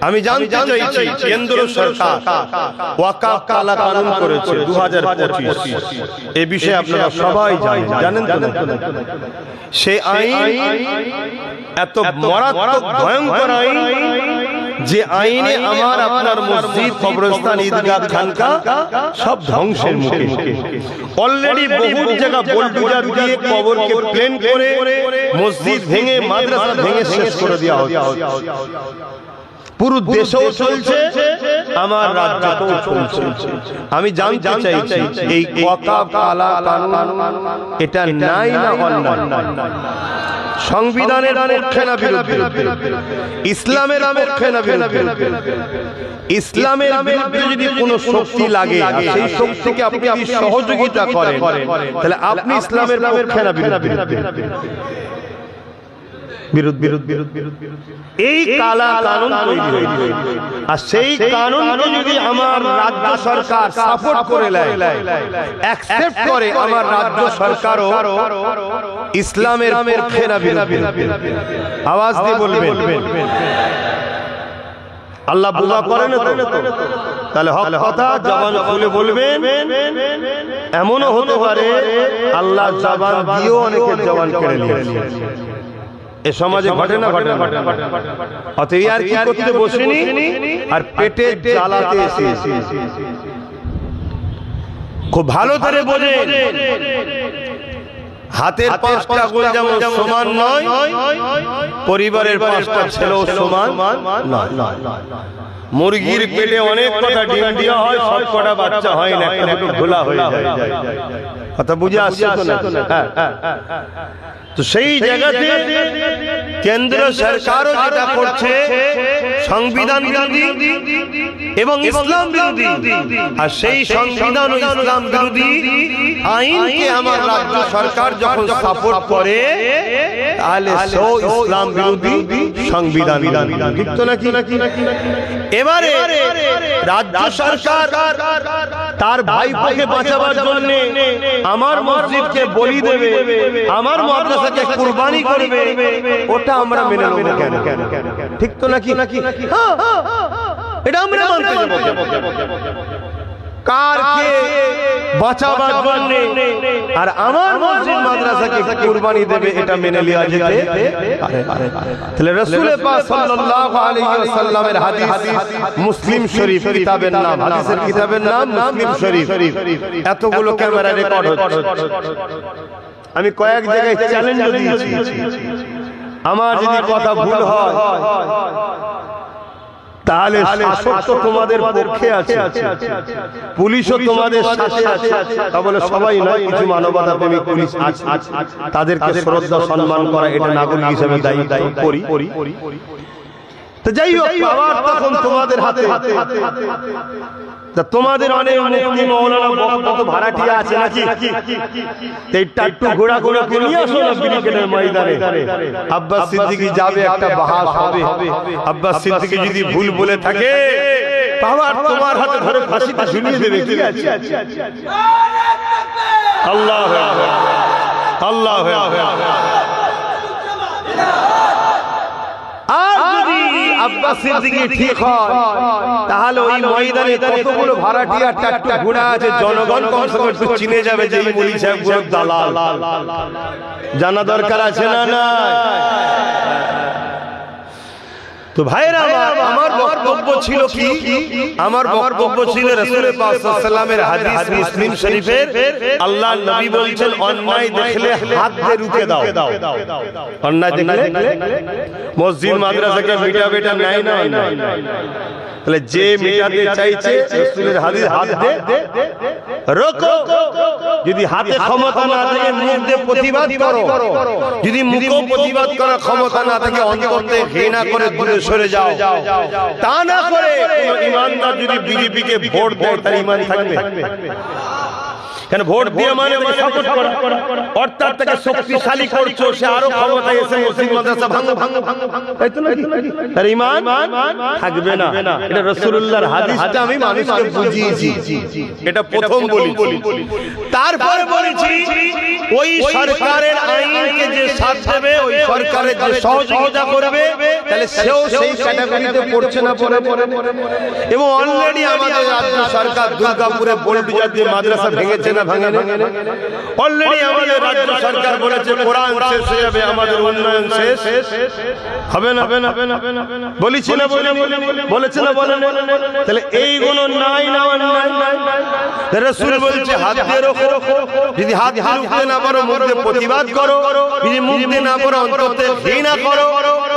Speaker 1: আমি জানতে চাইছি, কেন্দ্র সরকার ওয়াকফ কালা কানুন করেছে 2025। এই বিষয়ে আপনারা সবাই জানেন। সেই আইন এত মারাত্মক ভয়ঙ্কর আইন, যে আইনে আমার আপনার মসজিদ, কবরস্থান, ঈদগাহ, খানকা সব ধ্বংসের মুখে। অলরেডি বহু জায়গা বুলডোজার দিয়ে কবরকে প্লেন করে, মসজিদ ভেঙে, মাদ্রাসা ভেঙে শেষ করে দেওয়া হচ্ছে। পুরো দেশেও চলছে, আমার রাজ্যেও চলছে। আমি জানতে চাইছি, এই ওয়াকফ কালা কানুন এটা নাই না অন্যায়? সংবিধানের পক্ষে না বিরুদ্ধে? ইসলামের পক্ষে না বিরুদ্ধে? ইসলামের বিরুদ্ধে যদি কোনো শক্তি লাগে, সেই শক্তিকে আপনি সহযোগিতা করেন, তাহলে আপনি ইসলামের পক্ষে না বিরুদ্ধে? এই কালা কানুন তৈরি হয়েছে, আর সেই কানুনকে যদি আমার রাজ্য সরকার সাপোর্ট করে নেয়, অ্যাকসেপ্ট করে, আমার রাজ্য সরকারও ইসলামের পক্ষে না বিরুদ্ধে? আওয়াজ দিয়ে বলবেন। আল্লাহ বুঝা করেন তো? তাহলে হক কথা জবান খুলে বলবেন। এমনও হতে পারে আল্লাহ জবান দিয়েও অনেকের জবান কেড়ে নিয়েছে। এ সমাজে ঘটে না? অতএব আর কি করতে বসেনি, আর পেটে জ্বালাতে এসেছি। খুব ভালো করে বোঝেন, হাতের 5টা আঙ্গুল যেমন সমান নয়, পরিবারের 5টা ছেলেও সমান নয়। মুরগির পেটে অনেক কটা ডিম দেওয়া হয়, সব কটা বাচ্চা হয় না, একটা দুটো ঘোলা হয়ে যায়। কথা বুঝে আসছে তো না? তো সেই জায়গাতে কেন্দ্র সরকারও যেটা করছে সংবিধান বিরোধী এবং ইসলাম বিরোধী, আর সেই সংবিধান ও ইসলাম বিরোধী আইনকে আমার রাজ্য সরকার যখন সাপোর্ট করে, তাহলে সেও ইসলাম বিরোধী সংবিধান বিরোধী, ঠিক তো নাকি? এবারে রাজ্য সরকার তার ভাইপোকে বাঁচাবার জন্য আমার মসজিদকে বলি দেবে, আমার মাদ্রাসাকে কুরবানি করবে, ওটা আমরা মেনে নেব কেন? ঠিক তো নাকি? এটা আমরা মানতে যাব। কারকে বাঁচাবার জন্য আর আমার মসজিদ মাদ্রাসাকে কুরবানি দেবে, এটা মেনে নেওয়া যেতে পারে? তাহলে রাসূল পাক সাল্লাল্লাহু আলাইহি ওয়াসাল্লামের হাদিস, মুসলিম শরীফ কিতাবের নাম, হাদিসের কিতাবের নাম মুসলিম শরীফ, এতগুলো ক্যামেরা রেকর্ড হচ্ছে। আমি কয়েক জায়গায় চ্যালেঞ্জ দিয়েছি, আমার যদি কথা ভুল হয় তাহলে শাসক তো তোমাদের পক্ষে আছে, পুলিশও তোমাদের সাথে আছে, তা বলে সবাই নয়, কিছু মানবতা প্রেমিক পুলিশ আছে, তাদেরকে শ্রদ্ধা সম্মান করা, এটা নাগরিক হিসেবে দায়িত্ব করি। তো যাই হোক, পাওয়ার তখন তোমাদের হাতে। তা তোমাদের অনেক মুফতি মাওলানা বক্তা ভাড়াটিয়া আছে নাকি? এই টাট্টু ঘোড়া ঘোড়া করে নিয়ে আসো না ব্রিগেডের ময়দানে। আব্বাস সিদ্দিকী যাবে, একটা বাহাস হবে। আব্বাস সিদ্দিকী যদি ভুল বলে থাকে, পাওয়ার তোমার হাতে ধরে ফাঁসিতে ঝুলিয়ে দেবে, কি আছে? আল্লাহু আকবার, আল্লাহু আকবার। আর যদি আব্বাস সিদ্দিকী ঠিক হয়, তাহলে ওই ময়দানে কতগুলো ভাড়াটিয়া টাট্টু ঘোড়া আছে, জনগণ কমসে কম একটু চিনে যাবে যে এই মৌলভী সাহেব গুলো দালাল। জানা দরকার আছে না? না। তো ভাইরা, আমার বক্তব্য ছিল কি? আমার বক্তব্য ছিল রাসূল পাক সাল্লাল্লাহু আলাইহি ওয়াসাল্লামের হাদিস, মুসলিম শরীফের, আল্লাহর নবী বলেছেন, অন্যায় দেখলে হাত দিয়ে রুখে দাও। অন্যায় দেখলে মসজিদ মাদ্রাসাকে মিটাবেটা নাই না? তাহলে যে মিটাতে চাইছে রাসূলের হাদিস, হাত দে রোকো। যদি হাতে ক্ষমতা না থাকে, মুখ দিয়ে প্রতিবাদ করো। যদি মুখে প্রতিবাদ করার ক্ষমতা না থাকে, অন্তর থেকে ঘৃণা করে দূরে সরে যাও। তা না করে কোন ইমানদার যদি বিজেপিকে ভোট দেয়, তার ঈমান থাকবে? কেন ভোট দিয়ে মানে সাপোর্ট করা, অর্থাৎ তাকে শক্তিশালী করছো, সে আরো ক্ষমতায় এসে মুসলিম মাদ্রাসা ভাঙো, তাই তো নাকি? তার ঈমান থাকবে না। এটা রাসূলুল্লাহর হাদিসটা আমি মানুষকে বুঝিয়েছি, এটা প্রথম বলি। তারপর বলেছি, ওই সরকারের আইনকে যে সাথ দেবে, ওই সরকারের যে সহযোগিতা করবে, তাহলে সেও সেই ক্যাটাগরিতে পড়ছে না? পড়ে। এবং অলরেডি আমাদের রাজ্য সরকার দুর্গাপুরে বুলডোজার দিয়ে মাদ্রাসা ভেঙেছে না? ভাঙে না? অলরেডি আমাদের রাজ্য সরকার বলেছে কোরআন শেষ হয়ে যাবে, আমাদের উন্নয়ন শেষ হবে না? বলেছি না? বলেছে না? বলেন। তাহলে এইগুলো নাই না? রাসূল বলছে হাত দিয়ে রোখো। যদি হাত দিয়ে রুখতে না পারো, মুখ দিয়ে প্রতিবাদ করো। যদি মুখ দিয়ে না পারো, অন্তর থেকে ঘৃণা করো।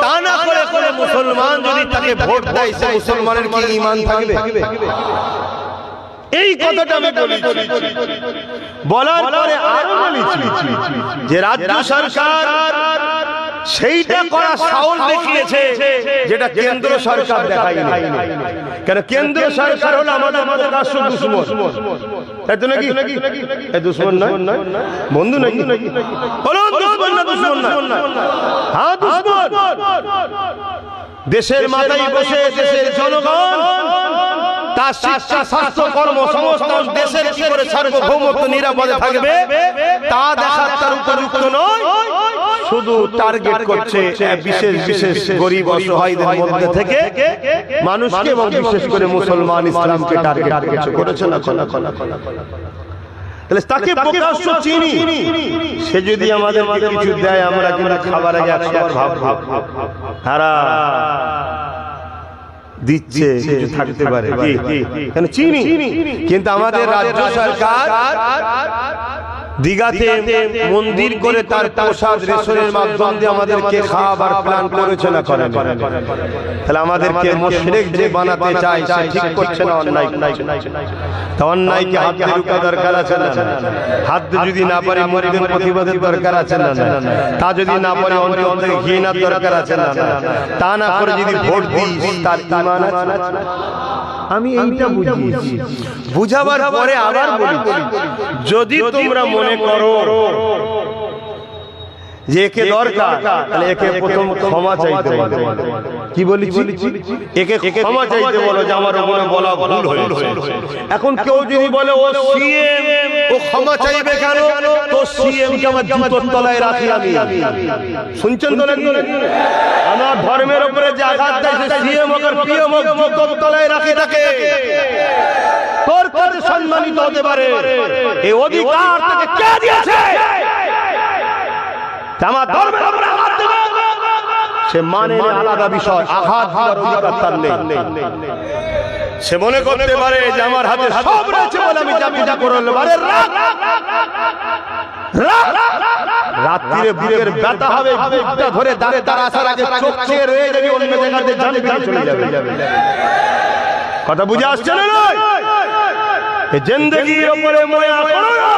Speaker 1: তা না করে করে মুসলমান যদি তাকে ভোট দেয়, সে মুসলমানের কি ঈমান থাকবে? এই কথাটা আমি বলেছি। বলার পরে আরো বলেছি যে রাজ্য সরকার সেইটা করা সাহস দেখিয়েছে, যেটা কেন্দ্র সরকার দেখায়নি। কেন? কেন্দ্র সরকার হলো আমাদের প্রকাশ্য দুশমন, তাই তো নাকি? এই দুশমন নয়, বন্ধু নাকি? হলো দুশমন না? দুশমন না? হ্যাঁ, দুশমন। দেশের মাথায় বসে দেশের জনগণ তার শিক্ষা, স্বাস্থ্য, কর্মসংস্থান, দেশের কি করে সার্বভৌমত্ব নিরাপদে থাকবে, তা দেখার তার উপযুক্ত নয়। শুধু টার্গেট করছে বিশেষ বিশেষ গরিব অসহায়দের মধ্যে থেকে মানুষকে, এবং বিশেষ করে মুসলমান ইসলামকে টার্গেট করেছে না? তাহলে তাকে প্রকাশ্য চিনি। সে যদি আমাদের কিছু দেয়, আমরা কিন্তু খাবার আগে 100 বার ভাব হারা দিচ্ছে, কিছু থাকতে পারে। কেন? চিনি। কিন্তু আমাদের রাজ্য সরকার দীঘাতে মন্দির করে তার প্রসাদ রেশনের মাধ্যম দিয়ে আমাদেরকে খাওয়াবার প্ল্যান করেছে না করে? তাহলে আমাদেরকে মুশরিক যে বানাতে চায় সে ঠিক করছে না অন্যায়? তা অন্যায়কে হাত দিয়ে রুখা দরকার আছে না? হাত দিয়ে যদি না পারে মুরিদের প্রতিবাদের দরকার আছে না? তা যদি না পারে অন্তর থেকে ঘৃণার দরকার আছে না? তা না করে যদি ভোট দিই তার ঈমান আছে? আমি এইটা বুঝিয়েছি, বুঝাবার পরে আবার বলি, যদি তোমরা মনে করো যে একে দরকার, তাহলে একে প্রথম ক্ষমা চাইতে বলো। কি বলেছি? একে ক্ষমা চাইতে বলো যে আমার ওখানে বলা ভুল হয়েছে। এখন কেউ যদি বলে ও সিএম, ও ক্ষমা চাইবে কেন? তো সিএম কে আমার জুতোর তলায় রাখি আমি। শুনছেন তো নাকি? আমার ধর্মের উপরে যে আঘাত দেয় সিএম হোক আর পিএম হোক, জুতোর তলায় রাখি তাকে। তোর কাছে সম্মানিত হতে পারে, এই অধিকার তাকে কে দিয়েছে? আমার ধর্মের উপরে আঘাত দেবে, সে মানে আলাদা বিষয়, আঘাত দেওয়ার অধিকার তার নেই। সে মনে করতে পারে যে আমার হাতে সব রয়েছে বলে আমি যা পূজা করলে পারে। রাত্রিরে বুকের ব্যথা হবে, বুকটা ধরে দাঁড়ে দাঁড়া আসার আগে চোখ চেয়ে রয়ে যাবে, অন্য জায়গাতে জানে চলে যাবে। কথা বুঝে আসছে না? এই জিন্দেগির উপরে মায়া করো না,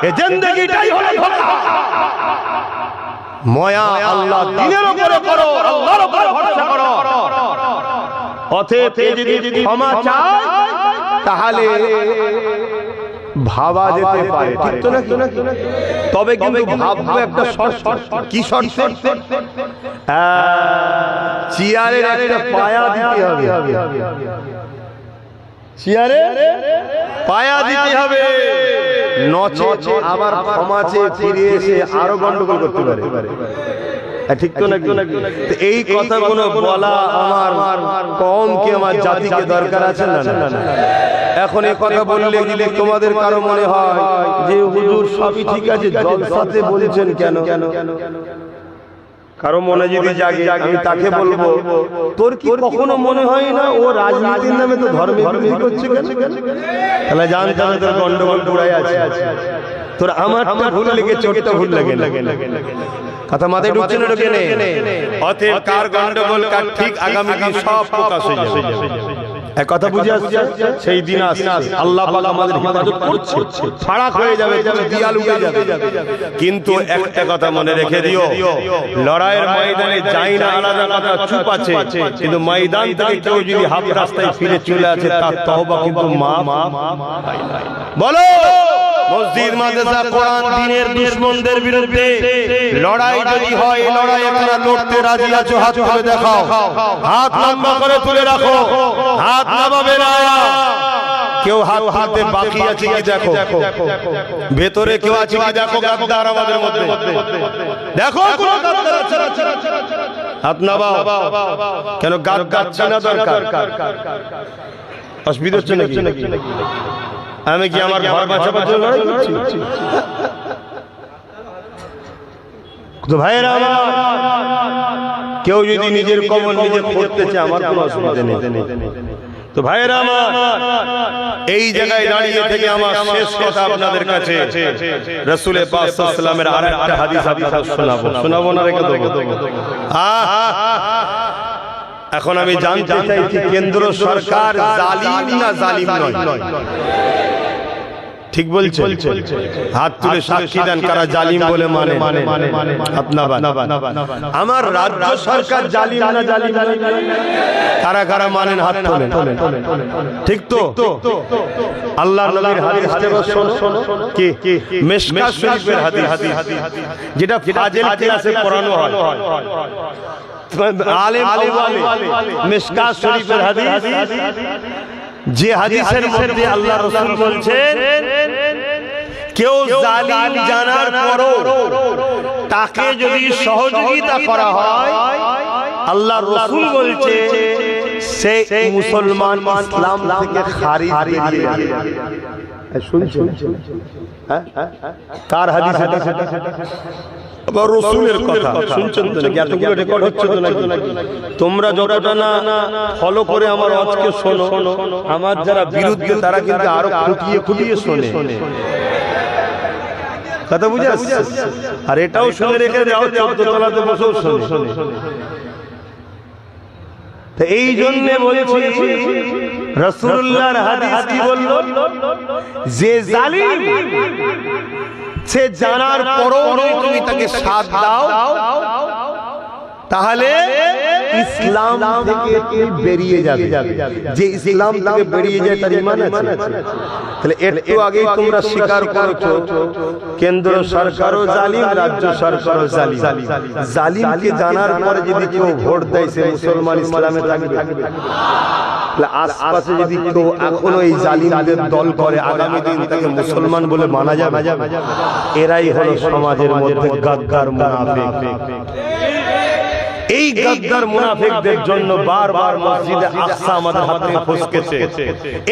Speaker 1: এই জিন্দেগিটাই হলো ধোঁকা। মায়া আল্লাহ দ্বীনের উপরে করো, আল্লাহর উপরে ভরসা করো। অতএব যদি ক্ষমা চায় তাহলে ভাবা যেতে পারে, ঠিক তো নাকি? তবে কিন্তু ভাববো একটা শর্ত। কি শর্ত? চেয়ারের একটা পায়া দিতে হবে, চেয়ারে পায়া দিতে হবে, নচেত আবার ক্ষমা চেয়ে ফিরে এসে আরো গন্ডগোল করতে পারে। ঠিক তো নাকি? এই কথাগুলো বলা আমার কওমকে, আমার জাতিকে দরকার আছে না? এখন এই কথা বললে যদি তোমাদের কারো মনে হয় যে হুজুর সবই ঠিক আছে, জলসাতে বলছেন কেন? কারো মনে যদি জাগে, আমি তাকে বলবো, তোর কি কখনো মনে হয় না ও রাজনীতির নামে তো ধর্মে বিরোধী করছে? তাহলে জানতে হবে তোর গন্ডগোল পুরাই আছে। তোর আমারটা ভুল লেগেছে, ওটা ভুল লাগে না। কথা মাথায় ঢুকছে না? ঢুকে নেই। অতএব কার গন্ডগোল কার ঠিক আগামী দিন সব প্রকাশ হয়ে যাবে। এক কথা বুঝে আসছে? সেই দিন আসছে, আল্লাহ পাক আমাদের হেফাজত করছে, ফারাক হয়ে যাবে, দিয়াল উঠে যাবে। কিন্তু একটা কথা মনে রেখে দিও, লড়াইয়ের ময়দানে যাই না আলাদা কথা, চুপ আছে, কিন্তু ময়দান থেকে কেউ যদি হাফ রাস্তায় ফিরে চলে আসে তার তওবা কিন্তু মাফ হয় না। বলো, মসজিদ মাদ্রাসা কোরআন দ্বীনের দুশমনদের বিরুদ্ধে লড়াই যদি হয়, লড়াই আপনারা লড়তে রাজি আছো? হাত তুলে দেখাও, হাত লম্বা করে তুলে রাখো, হাত নামাবে না। কেউ হাত হাতে বাকি আছে কি দেখো, ভেতরে কেউ আছে কি দেখো। গাদ্দার আমাদের মধ্যে দেখো, কোন গাদ্দার আছে? হাত নামাও। কেন গাদ্দার চেনা দরকার? অসুবিধা হচ্ছে নাকি? আমি কি আমার ঘর বাঁচাবার জন্য লড়াই করছি? তো ভাইরা, কেউ যদি নিজের কবর নিজে করতে চায় আমার কোনো অসুবিধা নেই। তো ভাইরা আমার, এই জায়গায় দাঁড়িয়ে থেকে আমার শেষ কথা আপনাদের কাছে রাসূলের পাক সাল্লাল্লাহু আলাইহি ওয়াসাল্লামের আরেকটা হাদিস আপনাদের শোনাবো না? রেখে দেবো। এখন আমি জানতে চাইছি, কেন্দ্র সরকার জালিম না জালিম নয়? ঠিক বলছে? হাত তুলে সাক্ষী দেন কারা জালিম বলে মানে। আমার রাজ্য সরকার জালিম না জালিম নয়? কারা কারা মানেন হাত তোলেন। ঠিক তো? আল্লাহর নবীর হাদিস শোনো, কি মিশকাত শরীফের হাদিস, যেটা ফাজিল ক্লাসে পড়ানো হয়। আলেম মিশকাত শরীফের হাদিস, যে হাদিসের মধ্যে আল্লাহ রাসূল বলছেন, কেউ জালিম জানার পরও তাকে যদি সহযোগিতা করা হয়, আল্লাহ রাসূল বলছে সে মুসলমান, ইসলাম থেকে খারিজ হয়ে যাবে। শুনছেন? কার হাদিস এটা? আবার রাসূলের কথা শুনছেন তো নাকি? এতগুলো রেকর্ড হচ্ছে তো নাকি? তোমরা যতটা না ফলো করে আমার আজকে শোনো, আমার যারা বিরুদ্ধে তারা কিন্তু আরো খুঁটিয়ে খুঁটিয়ে শোনে।
Speaker 2: কথা বুঝে আসছে? আর এটাও শুনে রেখে যাও 14 তলাতে বসেও শোনে। তো এই জন্য বলেছি রাসূলুল্লাহর হাদিস কি বলল, যে জালিম সে জানার পরও তুমি তাকে সাথ দাও, তাহলে ইসলাম থেকে তুমি বেরিয়ে যাবে। যে ইসলাম থেকে বেরিয়ে যায় তার ঈমান আছে। তাহলে একটু আগেই তোমরা স্বীকার করছো কেন্দ্র সরকারও জালিম, রাজ্য সরকারও জালিম। জালিমকে জানার পরে যদি কেউ ভোট দেয় সে মুসলমান ইসলামে থাকবে? আশপাশে যদি কেউ এখনো এই জালিমদের দল করে, আগামী দিন তাকে মুসলমান বলে মানা যাবে? এরাই হলো সমাজের মধ্যে গাদ্দার মুনাফিক। এই গাদ্দার মুনাফিকদের জন্য বারবার মসজিদে আকসা আমাদের হাতে ফসকেছে।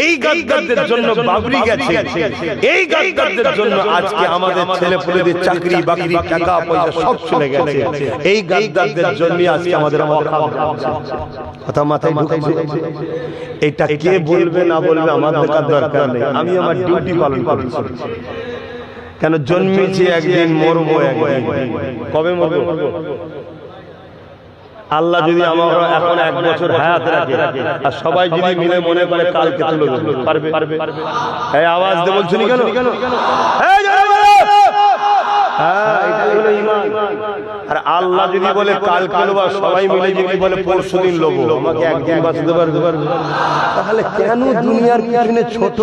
Speaker 2: এই গাদ্দারদের জন্য বাবরি গেছে। এই গাদ্দারদের জন্য আজকে আমাদের ছেলেপুলেদের চাকরি বাকরি টাকা পয়সা সব চলে গেছে। এই গাদ্দারদের জন্য আজকে আমাদের কথা মাথায় ঢুকছে। এটা কে বলবে না বলবে আমার দেখার দরকার নেই, আমি আমার ডিউটি পালন করছি। কেন জন্মেছি একদিন, মরবো একদিন। কবে মরবো? আল্লাহ যদি আমার এখন 1 বছর হায়াত রাখে আর সবাই যদি মিলে মনে করে কালকে তুলে দেবে, পারবে? এই আওয়াজ দিয়ে বলছনি কেন? আর আল্লাহ যদি বলে কালকে নেবো, সবাই মিলে যদি বলে পরশুদিন নেবো, আমাকে একদিন বাঁচতে পারবে? তাহলে কেন দুনিয়ার পিছনে ছোট?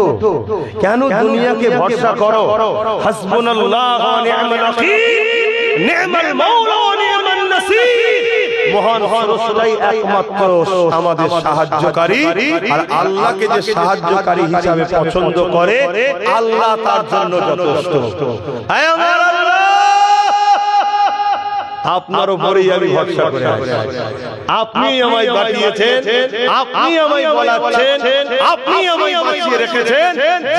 Speaker 2: কেন দুনিয়াকে ভরসা করো? হাসবুনাল্লাহু ওয়া নি'মাল ওয়াকিল, নি'মাল মাওলা ওয়া নি'মান নাসির। মহান রাসূলই একমাত্র আমাদের সাহায্যকারী। আর আল্লাহকে যে সাহায্যকারী হিসাবে পছন্দ করে, আল্লাহ তার জন্য যথেষ্ট। হে আমার আল্লাহ, আপনার উপরেই আমি ভরসা করে আছি। আপনি আমায় বাঁচিয়েছেন, আপনি আমায় বলাচ্ছেন, আপনি আমায় বাঁচিয়ে রেখেছেন।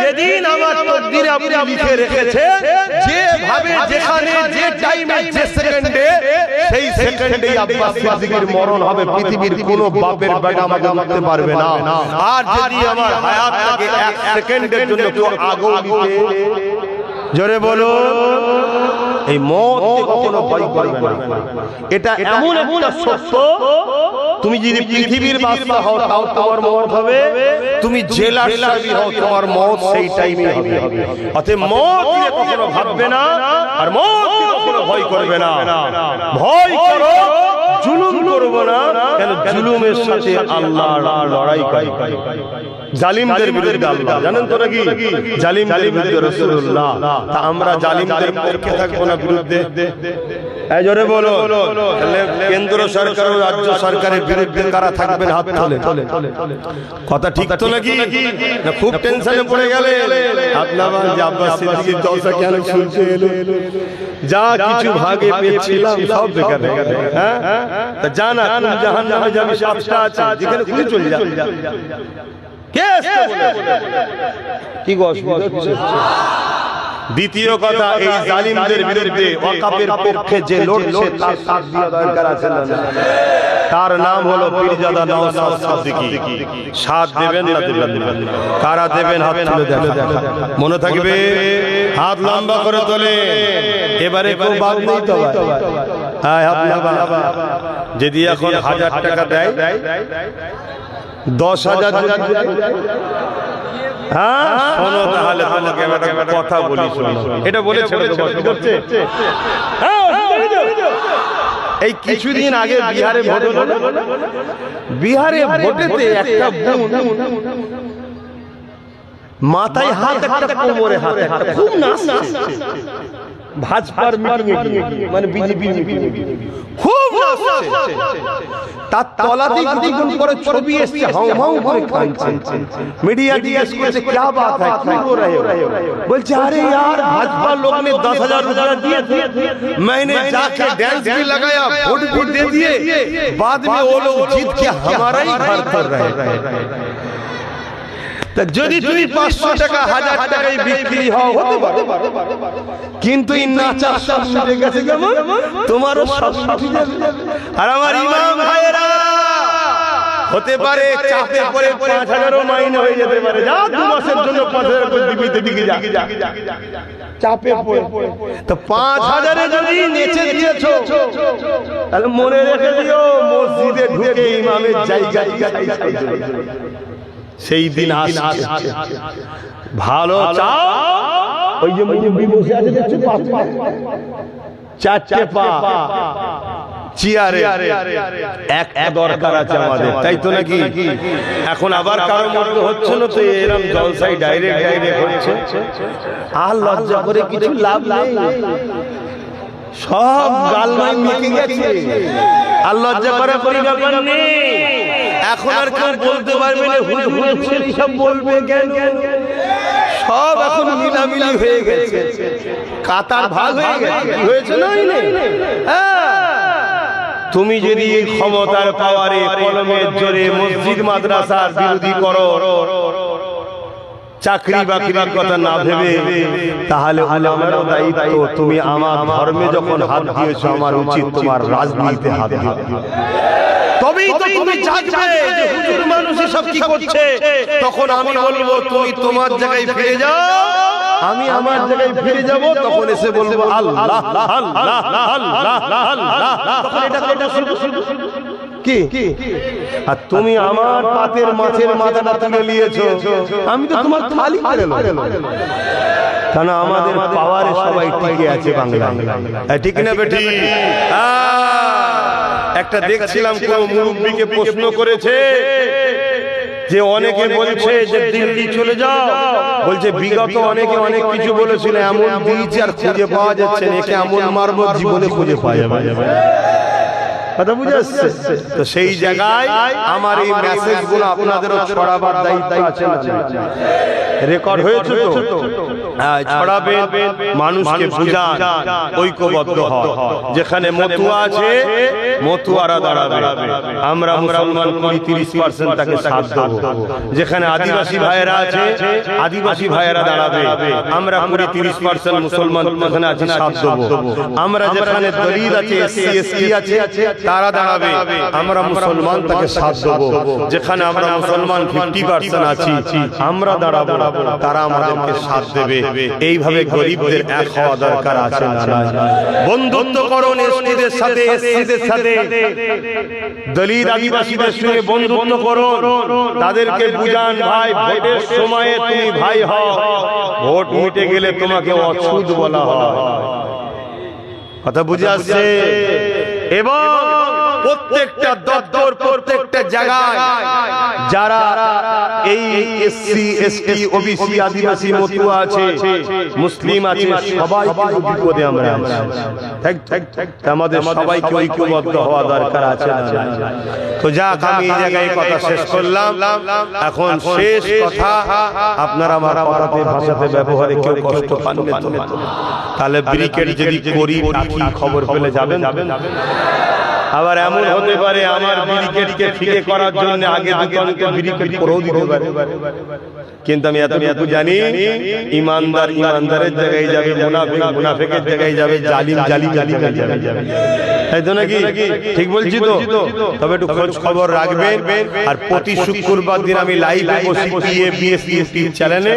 Speaker 2: যেদিন আমার তকদিরে আপনি লিখে রেখেছেন, যেভাবে যেখানে যে টাইমে যে সেকেন্ডে, সেই সেকেন্ডেই আব্বাস সিদ্দিকীর মরণ হবে। পৃথিবীর কোনো বাপের বেটা আমাকে মারতে পারবে না। আর যদি আমার হায়াত থেকে 1 সেকেন্ডের জন্য কেউ আগেও দিতে, জোরে বলো, এই মত কখনো ভয় করবে না। এটা এমন একটা সত্য, তুমি যদি পৃথিবীর বাদশা হও তাও তোমার মত হবে, তুমি জেলার সাহেব হও তোমার মত সেই টাইমে হবে। অতএব মত নিয়ে কখনো ভাববে না, আর মত নিয়ে কখনো ভয় করবে না। ভয় করো, জুলুম করবো না। কেন? জুলুমের সাথে আল্লাহ লড়াই করে, জালিমদের বিরুদ্ধে আল্লাহ, জানেন তো নাকি? জালিমদের বিরুদ্ধে রাসূলুল্লাহ। তা আমরা জালিমদের পক্ষে থাকবো না বিরুদ্ধে? এই জোরে বলো। তাহলে কেন্দ্র সরকার ও রাজ্য সরকারের বিরুদ্ধে কারা থাকবেন? হাত তোলে। কথা ঠিক তো নাকি? না খুব টেনশনে পড়ে গেলে আপনার যে আব্বাস সিদ্দিকীর দশা কেন শুনতে এলো? যা কিছু ভাগে পেয়েছিলাম সব বেকার হয়ে গেল। হ্যাঁ, তা জানা কোন জাহান্নামে যাবে 7টা আছে, যেখানে খুলে চলে যা। কি গো অসুবিধা হচ্ছে? দ্বিতীয় কথা, এই জালিমদের বিরুদ্ধে ওয়াকাফের পক্ষে যে লড়ছে তার সাথ দেওয়া দরকার আছে না? তার নাম হলো পীরজাদা নওশাদ সিদ্দিকী। সাথ দেবেন না দেবেন না? কারা দেবেন? হাত তুলে দেখা, মনে থাকবে। হাত লম্বা করে তোলে। এবারে কেউ বাদ নেই তো ভাই? হ্যাঁ, যদি এখন 1000 টাকা দেয়, 10,000, হ্যাঁ শোনো, তাহলে তোমাকে একটা কথা বলি, শোনো। এটা বলে ছেড়ে দেবো, কি করছে? এই কিছুদিন আগে বিহারে ভোট হলো। বিহারে ভোটেতে একটা বোন মাথায় হাত, একটা কোমরে হাত, একটা খুব নাচছে ভাজপার মিটিং, মানে বিজেপি মিটিং, খুব নাচছে। তার তলাতে কিছুক্ষণ পরে ছবি এসছে, হাউ হাউ করে কাঁদছে। মিডিয়া জিজ্ঞেস করছে क्या बात है, क्यों रो रहे हो? बोलছে अरे यार भाजपा लोग ने 10,000 रुपया दिए थे, मैंने जाके डांस भी लगाया, वोट भी दे दिए, बाद में वो लोग जीत के हमारा ही घर कर रहे हैं। যদি তুমি 500 টাকা 1000 টাকায় বিক্রি হও হতে পারে, কিন্তু এই নাচার সব মিটে গেছে কেমন? তোমারও সব মিটে যাবে। আর আমার ইমাম ভাইরা, হতে পারে চাপে পড়ে 5,000ও মাইনে হয়ে যেতে পারে, যা 2 মাসের জন্য 5,000 করে দিবিতে দিকে যা, চাপে পড়ে। তো 5,000 এ যদি নেচে দিয়েছো তাহলে মনে রেখে দিও মসজিদে ঢুকে ইমামের জায়গায় সেই দিন আসছে। ভালো চাও, ওই যে মুরব্বি বসে আছে দেখছো, 4টে পা চেয়ারে, একটা দরকার আছে আমাদের, তাই তো নাকি? এখন আবার কারো মধ্যে হচ্ছে না তো এরকম জলসাই ডাইরেক্ট হচ্ছে, আর লজ্জা করে কিছু লাভ নেই, সব গালমাই মিটে গেছে, আর লজ্জা করা কোনো ব্যাপার নেই। এখন আর কেউ বলতে পারবে না হুজুর ছেলে সব বলবে কেন, সব এখন মিলামিলি হয়ে গেছে, কাতার ভাগ হয়ে গেছে, কি হয়েছে না? তুমি যদি এই ক্ষমতার পাওয়ারে কলমের জোরে মসজিদ মাদ্রাসার বিরোধী করো, চাকরি বাকরির কথা না ভেবে, তাহলে আমারও দায়িত্ব, তুমি আমার ধর্মে যখন হাত দিয়েছো আমার উচিত তোমার রাজনীতিতে হাত দেওয়া। তবেই তো তুমি জানবে যে হুজুর মানুষ সব কি করছে, তখন আমি বলবো তুমি তোমার জায়গায় ফিরে যাও, আমি আমার জায়গায় ফিরে যাব, তখন এসে বলবো আল্লাহ আল্লাহ আল্লাহ আল্লাহ, তখন এটা শুরু কি? আর তুমি আমার পাতের মাছের মাথাটা তুলে নিয়েছো, আমি তো তোমার থালি করে নেব, কারণ আমাদের পাওয়ারে সবাই টিকে আছে বাংলা, ঠিক না বেটি? একটা দেখছিলাম কোন মুরব্বিকে প্রশ্ন করেছে যে অনেকে বলছে যে দিল্লি চলে যাও, বলছে বিগত অনেকে অনেক কিছু বলেছিল, এমন দিয়েছে আর খুঁজে পাওয়া যাচ্ছে না, একে এমন মারব জীবনে খুঁজে পাওয়া যাবে, কথা বুঝে আসছে? তো সেই জায়গায় আমার এই মেসেজ গুলো আপনাদেরও ছড়াবার দায়িত্ব আছে, রেকর্ড হয়েছে তো, ছড়াবেন, মানুষকে বুঝান, ঐক্যবদ্ধ হয়, যেখানে মতুয়া আছে মতুয়ারা দাঁড়াবে, আমরা মুসলমান করি 30% তাকে সাথ দেবো, যেখানে আদিবাসী ভাইয়েরা আছে আদিবাসী ভাইয়েরা দাঁড়াবে, আমরা করি 30% মুসলমান যেখানে আছে সাথ দেবো, আমরা যেখানে দলিত আছে এসসি এসটি আছে তারা দাঁড়াবে, আমরা মুসলমান তাকে সাথ দেবো, যেখানে আমরা মুসলমান 50% আছি আমরা দাঁড়াবো, তারা আমাদেরকে সাথ দেবে। এইভাবে গরিবদের এক হওয়া দরকার আছে না? বন্ধুত্ব করুন এসটিদের সাথে, এসসিদের সাথে, দলিত আদিবাসীদের সঙ্গে বন্ধুত্ব করুন, তাদেরকে বুঝান ভাই ভোটের সময়ে তুমি ভাই হও, ভোট মিটে গেলে তোমাকে অছুত বলা হয়, কথা বুঝে আসছে? এবং প্রত্যেকটা দপ্তর প্রত্যেকটা জায়গায় যারা এই এসসি এসটি ওবিসি আদিবাসী মতুয়া আছে মুসলিম আছে সবাই বিপদে আমরা আছি, আমাদের সবাইকে ঐক্যবদ্ধ হওয়া দরকার আছে না? তো যাক, আমি এই জায়গায় কথা শেষ করলাম। এখন শেষ কথা, আপনারা আমার কথাতে ভাষাতে ব্যবহারে কেউ কষ্ট পান না তো? তাহলে ব্রিকেট যদি করি কি খবর পেলে যাবেন? আবার এমন হতে পারে আমার ব্রিকেটকে ফিরে করার জন্য আগে দুটো ব্রিকেট করেও দিতে পারে, কিন্তু আমি এতটুকু জানি ইমানদার ইমানদারের জায়গায় যাবে, মুনাফিক মুনাফিকের জায়গায় যাবে, জালিম জালিমের জায়গায় যাবে, তাই তো নাকি? ঠিক বলছি তো? তবে একটু খোঁজ খবর রাখবেন। আর প্রতি শুক্রবার দিন আমি লাইভে বসি পিএবিএস ইউটিউব চ্যানেলে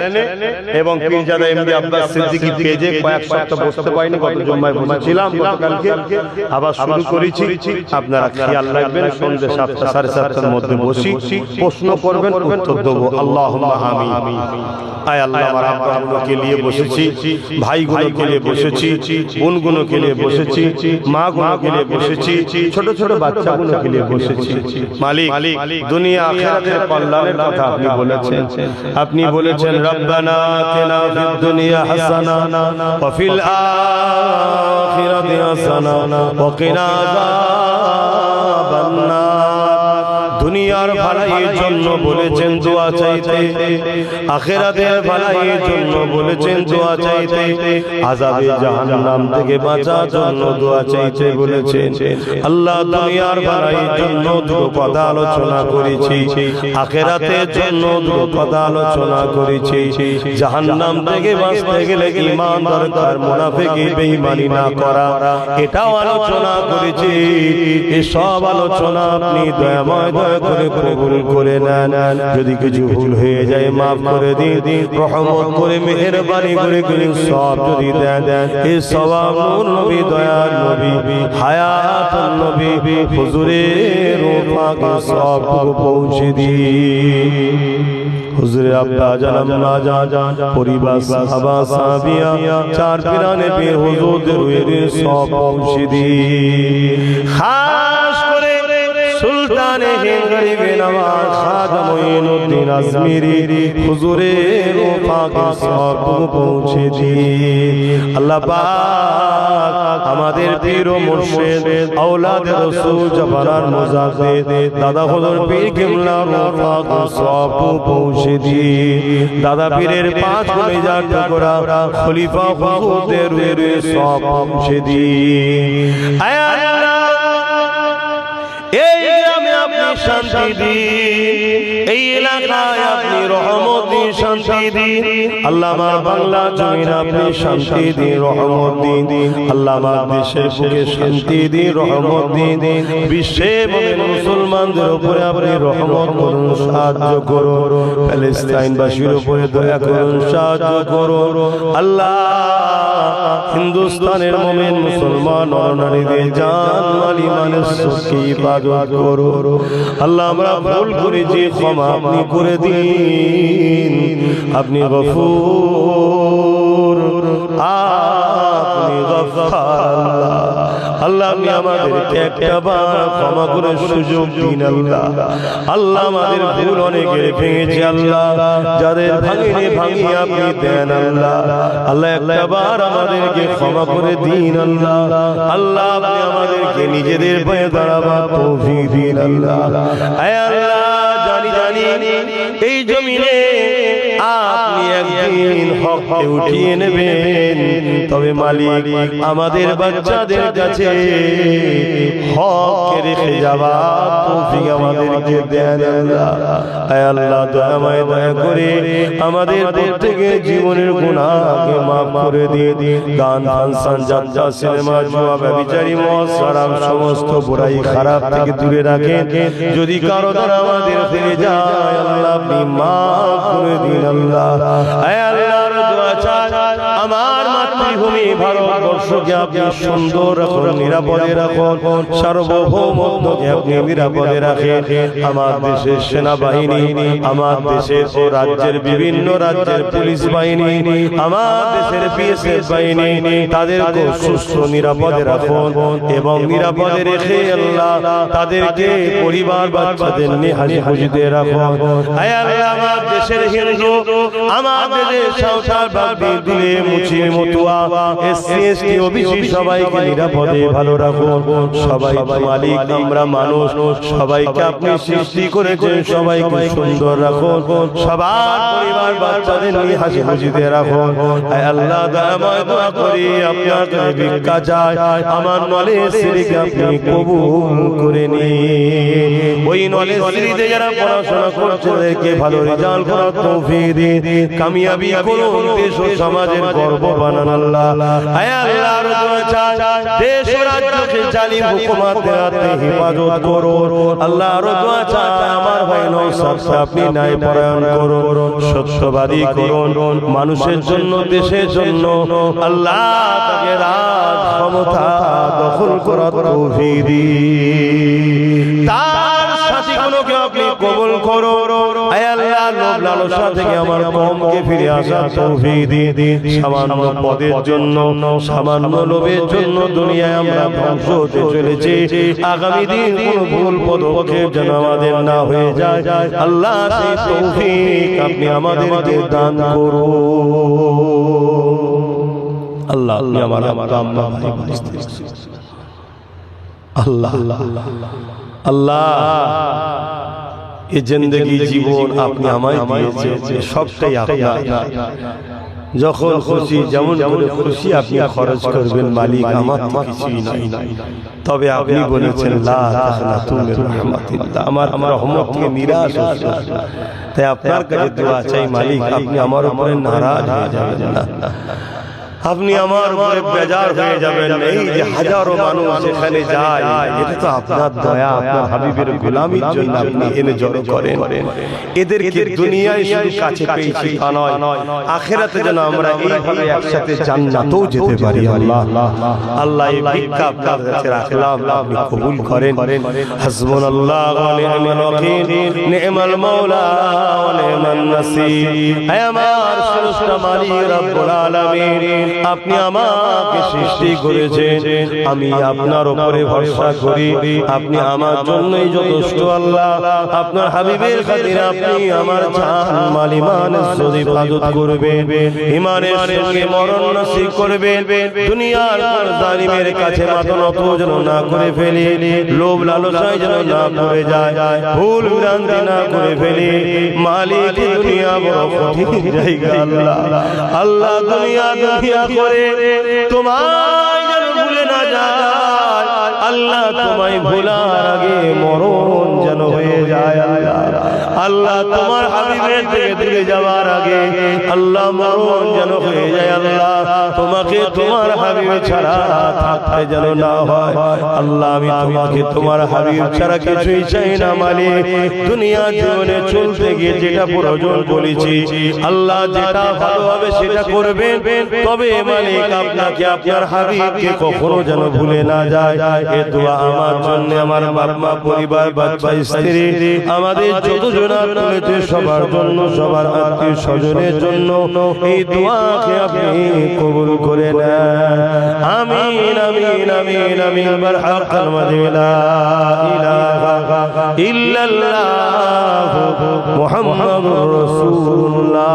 Speaker 2: এবং পীরজাদা এমডি আব্বাস সিদ্দিকী পেজে, কয়েক সপ্তাহ বসতে পারিনি, গত জুম্মায় বসেছিলাম, গতকালকে আবার শুরু করেছি। আপনারা খেয়াল রাখবেন, সন্ধ্যে 7টা 7:30টার মধ্যে বসি, প্রশ্ন করবেন, উত্তর দেবো। আল্লাহুম্মা আমিন। আয় আল্লাহ, আমার আব্বাগুলোকে নিয়ে বসেছি, ভাইগুলোকে নিয়ে বসেছি, বোনগুলোকে নিয়ে বসেছি, মাগুলোকে নিয়ে বসেছি, ছোট ছোট বাচ্চাগুলোকে নিয়ে বসেছি। মালিক, দুনিয়া আখিরাতের কল্যাণের কথা আপনি বলেছেন। আপনি বলেছেন রব্বানা আতিনা ফিদ দুনিয়া হাসানা ওয়া ফিল আখিরাতি হাসানা ওয়া কিনা আযাবান নার। দুনিয়ার ভালাইয়ের জন্য বলেছেন দোয়া চাইতে, আখিরাতের ভালাইয়ের জন্য বলেছেন দোয়া চাইতে, আযাবে জাহান্নাম থেকে বাঁচার জন্য দোয়া চাইতে বলেছেন। আল্লাহ, দুনিয়ার ভালাইয়ের জন্য দুটো কথা আলোচনা করেছি, আখিরাতের জন্য দুটো কথা আলোচনা করেছি। জাহান্নাম থেকে বাঁচতে গেলে ঈমান দরকার, মুনাফিকি বেঈমানি না করা, এটাও আলোচনা করেছি। এই সব আলোচনা আপনি দয়াময় দয়া করে
Speaker 1: কবুল করে নেন। যদি কিছু ভুল হয়ে যায় মাফ করে দিন, রহমত করে মেহেরবানি করে সব যদি দেন, এই সওয়াব নূর নবী দয়াল নবী হায়াতুন নবী হুজুরের পাকে সবটুকু পৌঁছে দিন। হুজুরে আব্বা জান না জান পরিবার সাহাবা সাহাবিয়া চার পিরানে পীর হুজুরদের রুহের সব পৌঁছে দিন। খাস করে সুলতানে হিন্দ গরিবে নওয়াজ খাজা মঈনুদ্দিন আজমিরি হুজুরের পাকে সবটুকু পৌঁছে দিন। আল্লাহ পাক আমাদের পীর ও মুর্শিদ আওলাদে রাসূল জাবানার মুজাদ্দিদ দাদা হুজুর পীর কিবলার পাকে সবটুকু পৌঁছে দিন। দাদা পীরের পাঁচ কলিজার টুকরা খলিফা হুজুরদের রুহের সব পৌঁছে দিন। আয় আল্লাহ এই গ্রামে আপনি শান্তি দিন, এই এলাকায় আপনি রহমত দিন, শান্তি দিন। আল্লাহ আমার বাংলা জমিন আপনি শান্তি দিন, রহমত দিন। আল্লাহ আমার দেশের বুকে শান্তি দিন, রহমত দিন। বিশ্বে মুসলমানদের উপরে আপনি রহমত করুন, সাহায্য করুন। প্যালেস্টাইনবাসীর উপরে দয়া করুন, সাহায্য করুন। আল্লাহ হিন্দুস্তানের মুমিন মুসলমান নরনারীদের জান মাল ইমানের সুখী ইবাদত করো। আল্লাহ আমরা ভুল করেছি, ক্ষমা আপনি করে দিন। আপনি গফুর, আপনি গফফার। আল্লাহ আপনি আমাদেরকে একটা বার ক্ষমা করে সুযোগ দিন। আল্লাহ আল্লাহ আমাদের ভুল অনেকে ভেঙেছে, আল্লাহ যাদের ভাঙিনি ভাঙিয়ে আপনি দেন। আল্লাহ আল্লাহ একটা বার আমাদেরকে ক্ষমা করে দিন। আল্লাহ আল্লাহ আপনি আমাদেরকে নিজেদের পায়ে দাঁড়াবার তৌফিক দিন। আল্লাহ আয় আল্লাহ জানি জানি এই জমিনে আপনি একদিন হককে উঠিয়ে নেবেন, তবে মালিক আমাদের বাচ্চাদের কাছে হক রেখে যাবার তৌফিক আমাদেরকে দেন। আল্লাহ আয় আল্লাহ দয়াময় দয়া করে আমাদের প্রত্যেকের জীবনের গুনাহকে মাফ করে দিয়ে গান ফাংশন যাত্রা সিনেমা জুয়া ব্যভিচারী মদ শরাব সমস্ত বুরাই খারাপ থেকে দূরে রাখেন। যদি কারো দ্বারা আমাদের ফিরে যায় আল্লাহ আপনি মাফ করে দিন। আল্লাহ আয় আল্লাহর দোয়া চাই আমার মাতৃভূমি ভারতবর্ষকে আপনি সুন্দর রাখুন, নিরাপদে রাখুন, সার্বভৌমত্বকে আপনি নিরাপদে রাখেন। আমার দেশের সেনাবাহিনী, আমার দেশের ও রাজ্যের বিভিন্ন রাজ্যের পুলিশ বাহিনী, আমার দেশের বিএসএফ বাহিনী, তাদেরকে সুস্থ নিরাপদে রাখুন এবং নিরাপদে রেখে আল্লাহ তাদেরকে পরিবার বাচ্চাদের নিয়ে হাসি খুশিতে রাখুন। আয় আল্লাহ আমার দেশের হিন্দু, আমার দেশের সংসার বাগদি দিলে মুচি মতুয়া এসসি এসটি ওবিসি সবাইকে নিরাপদে ভালো রাখুন। সবাই মালিক, আমরা মানুষ, সবাইকে আপনি সৃষ্টি করেছেন, সবাইকে সুন্দর রাখুন। সবার পরিবার বাচ্চাদের নিয়ে হাসি খুশিতে রাখুন। আয় আল্লাহ দয়াময় দোয়া করি আপনার কাছে ভিক্ষা চাই, আমার নলেজ সিরিকে আপনি কবুল করে নিন। ওই নলেজ সিরিতে যারা পড়াশোনা করছে তাদেরকে ভালো রেজাল্ট করার তৌফিক দিন, কামিয়াবি করুন, দেশ ও সমাজের গর্ব বানান। আল্লাহ আয় আল্লাহর দোয়া চাই দেশ ও রাজ্যকে জালিম হুকুমাতের হাতে হেফাজত করুন। আল্লাহর দোয়া চাই আমার ভাই নওশাদকে আপনি ন্যায় পরায়ণ করুন, সত্যবাদী করুন, মানুষের জন্য দেশের জন্য আল্লাহ তাকে রাজ ক্ষমতা দখল করার তৌফিক দিন। তার সাথীগুলোকে আপনি কবুল করুন। আয় আল্লাহ লোভ লালসা থেকে আমার কওমকে ফিরে আসার তৌফিক দিন। সামান্য পদের জন্য, সামান্য লোভের জন্য দুনিয়ায় আমরা ধ্বংস হতে চলেছি। আগামী দিন কোনো ভুল পদক্ষেপ যেন আমাদের না হয়ে যায়। আল্লাহ সেই তৌফিক আপনি আমাদেরকে দান করুন। আল্লাহ আপনি আমার আম্মা ভাই আল্লাহ আল্লাহ এই জিন্দেগি জীবন আপনি আমায় দিয়েছেন, সবটাই আপনার। যখন খুশি যেমন করে খুশি আপনি খরচ করবেন মালিক, আমার তো কিছুই নাই। তবে আপনি বলেছেন লা তাখনাতু মির রাহমাতিল্লাহ, আমার রহমত থেকে নিরাশ হইও না। তাই আপনার কাছে দোয়া চাই মালিক, আপনি আমার উপরে নারাজ হয়ে যাবেন না। আপনি আমার উপরে বেজার হয়ে যাবেন। এই যে হাজারো মানুষ এখানে যায়, এটা তো আপনার দয়া, আপনার হাবিবের গোলামির জন্য আপনি এনে জড়ো করেন। এদেরকে দুনিয়ায় শুধু কাছে পেয়েছি তা নয়, আখিরাতে যেন আমরা এইভাবে একসাথে জান্নাতেও যেতে পারি। আল্লাহ আল্লাহ এই ভিক্ষা আপনার কাছে রাখলাম, আপনি কবুল করেন। হাসবুনাল্লাহ ওয়া নি'মাল ওয়াকিল, নি'মাল মাওলা ওয়া নি'মান নাসির। হে আমার স্রষ্টা মালিক রব্বুল আলামিন, আপনি আমাকে সৃষ্টি করেছেন, আমি আপনার উপরে ভরসা করি, আপনি আমার জন্যই যথেষ্ট। আল্লাহ আপনার হাবিবের খাতিরে আপনি আমার জান মাল ইমান ইজ্জত হিফাজত করবেন, ইমানের সঙ্গে মরণ নসিব করবেন। দুনিয়ার কোন জালিমের কাছে মাথা নত যেন না করে ফেলি, লোভ লালসায় যেন না পড়ে যায়, ভুল ভ্রান্তি না করে ফেলি। মালিক দুনিয়া বড় কঠিন জায়গা। আল্লাহ আল্লাহ দুনিয়া দুনিয়া করে তোমায় যেন ভুলে না যায়। আল্লাহ তোমায় ভোলার আগে মরণ যেন হয়ে যায়। আল্লাহ তোমার হাবিবের থেকে দূরে যাওয়ার আগে আল্লাহ মরণ যেন হয়ে যায়। আল্লাহ তোমাকে তোমার হাবিব ছাড়া থাকতে যেন না হয়। আল্লাহ আমি তোমাকে তোমার হাবিব ছাড়া কিছুই চাই না। মালিক দুনিয়া জীবনে চলতে গিয়ে যেটা প্রয়োজন বলেছি, আল্লাহ যেটা ভালো হবে সেটা করবেন, তবে মালিক আপনাকে আপনার হাবিবকে কখনো যেন ভুলে না যায়। এ দোয়া আমার জন্য, আমার বাবা মা, পরিবার, বাচ্চা, স্ত্রী, আমাদের যতজন তুলেছে সবার জন্য, সবার আত্মীয় স্বজনের জন্য এই দোয়াকে আপনি কবুল করে নেন। আমিন আমিন আমিন আমিন। বারহাকাল মাদিলা ইলাহা ইল্লাল্লাহ মুহাম্মাদুর রাসূলুল্লাহ।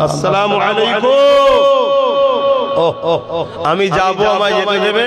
Speaker 1: আসসালামু আলাইকুম। আমি যাবো, আমায় যেতে দেবে?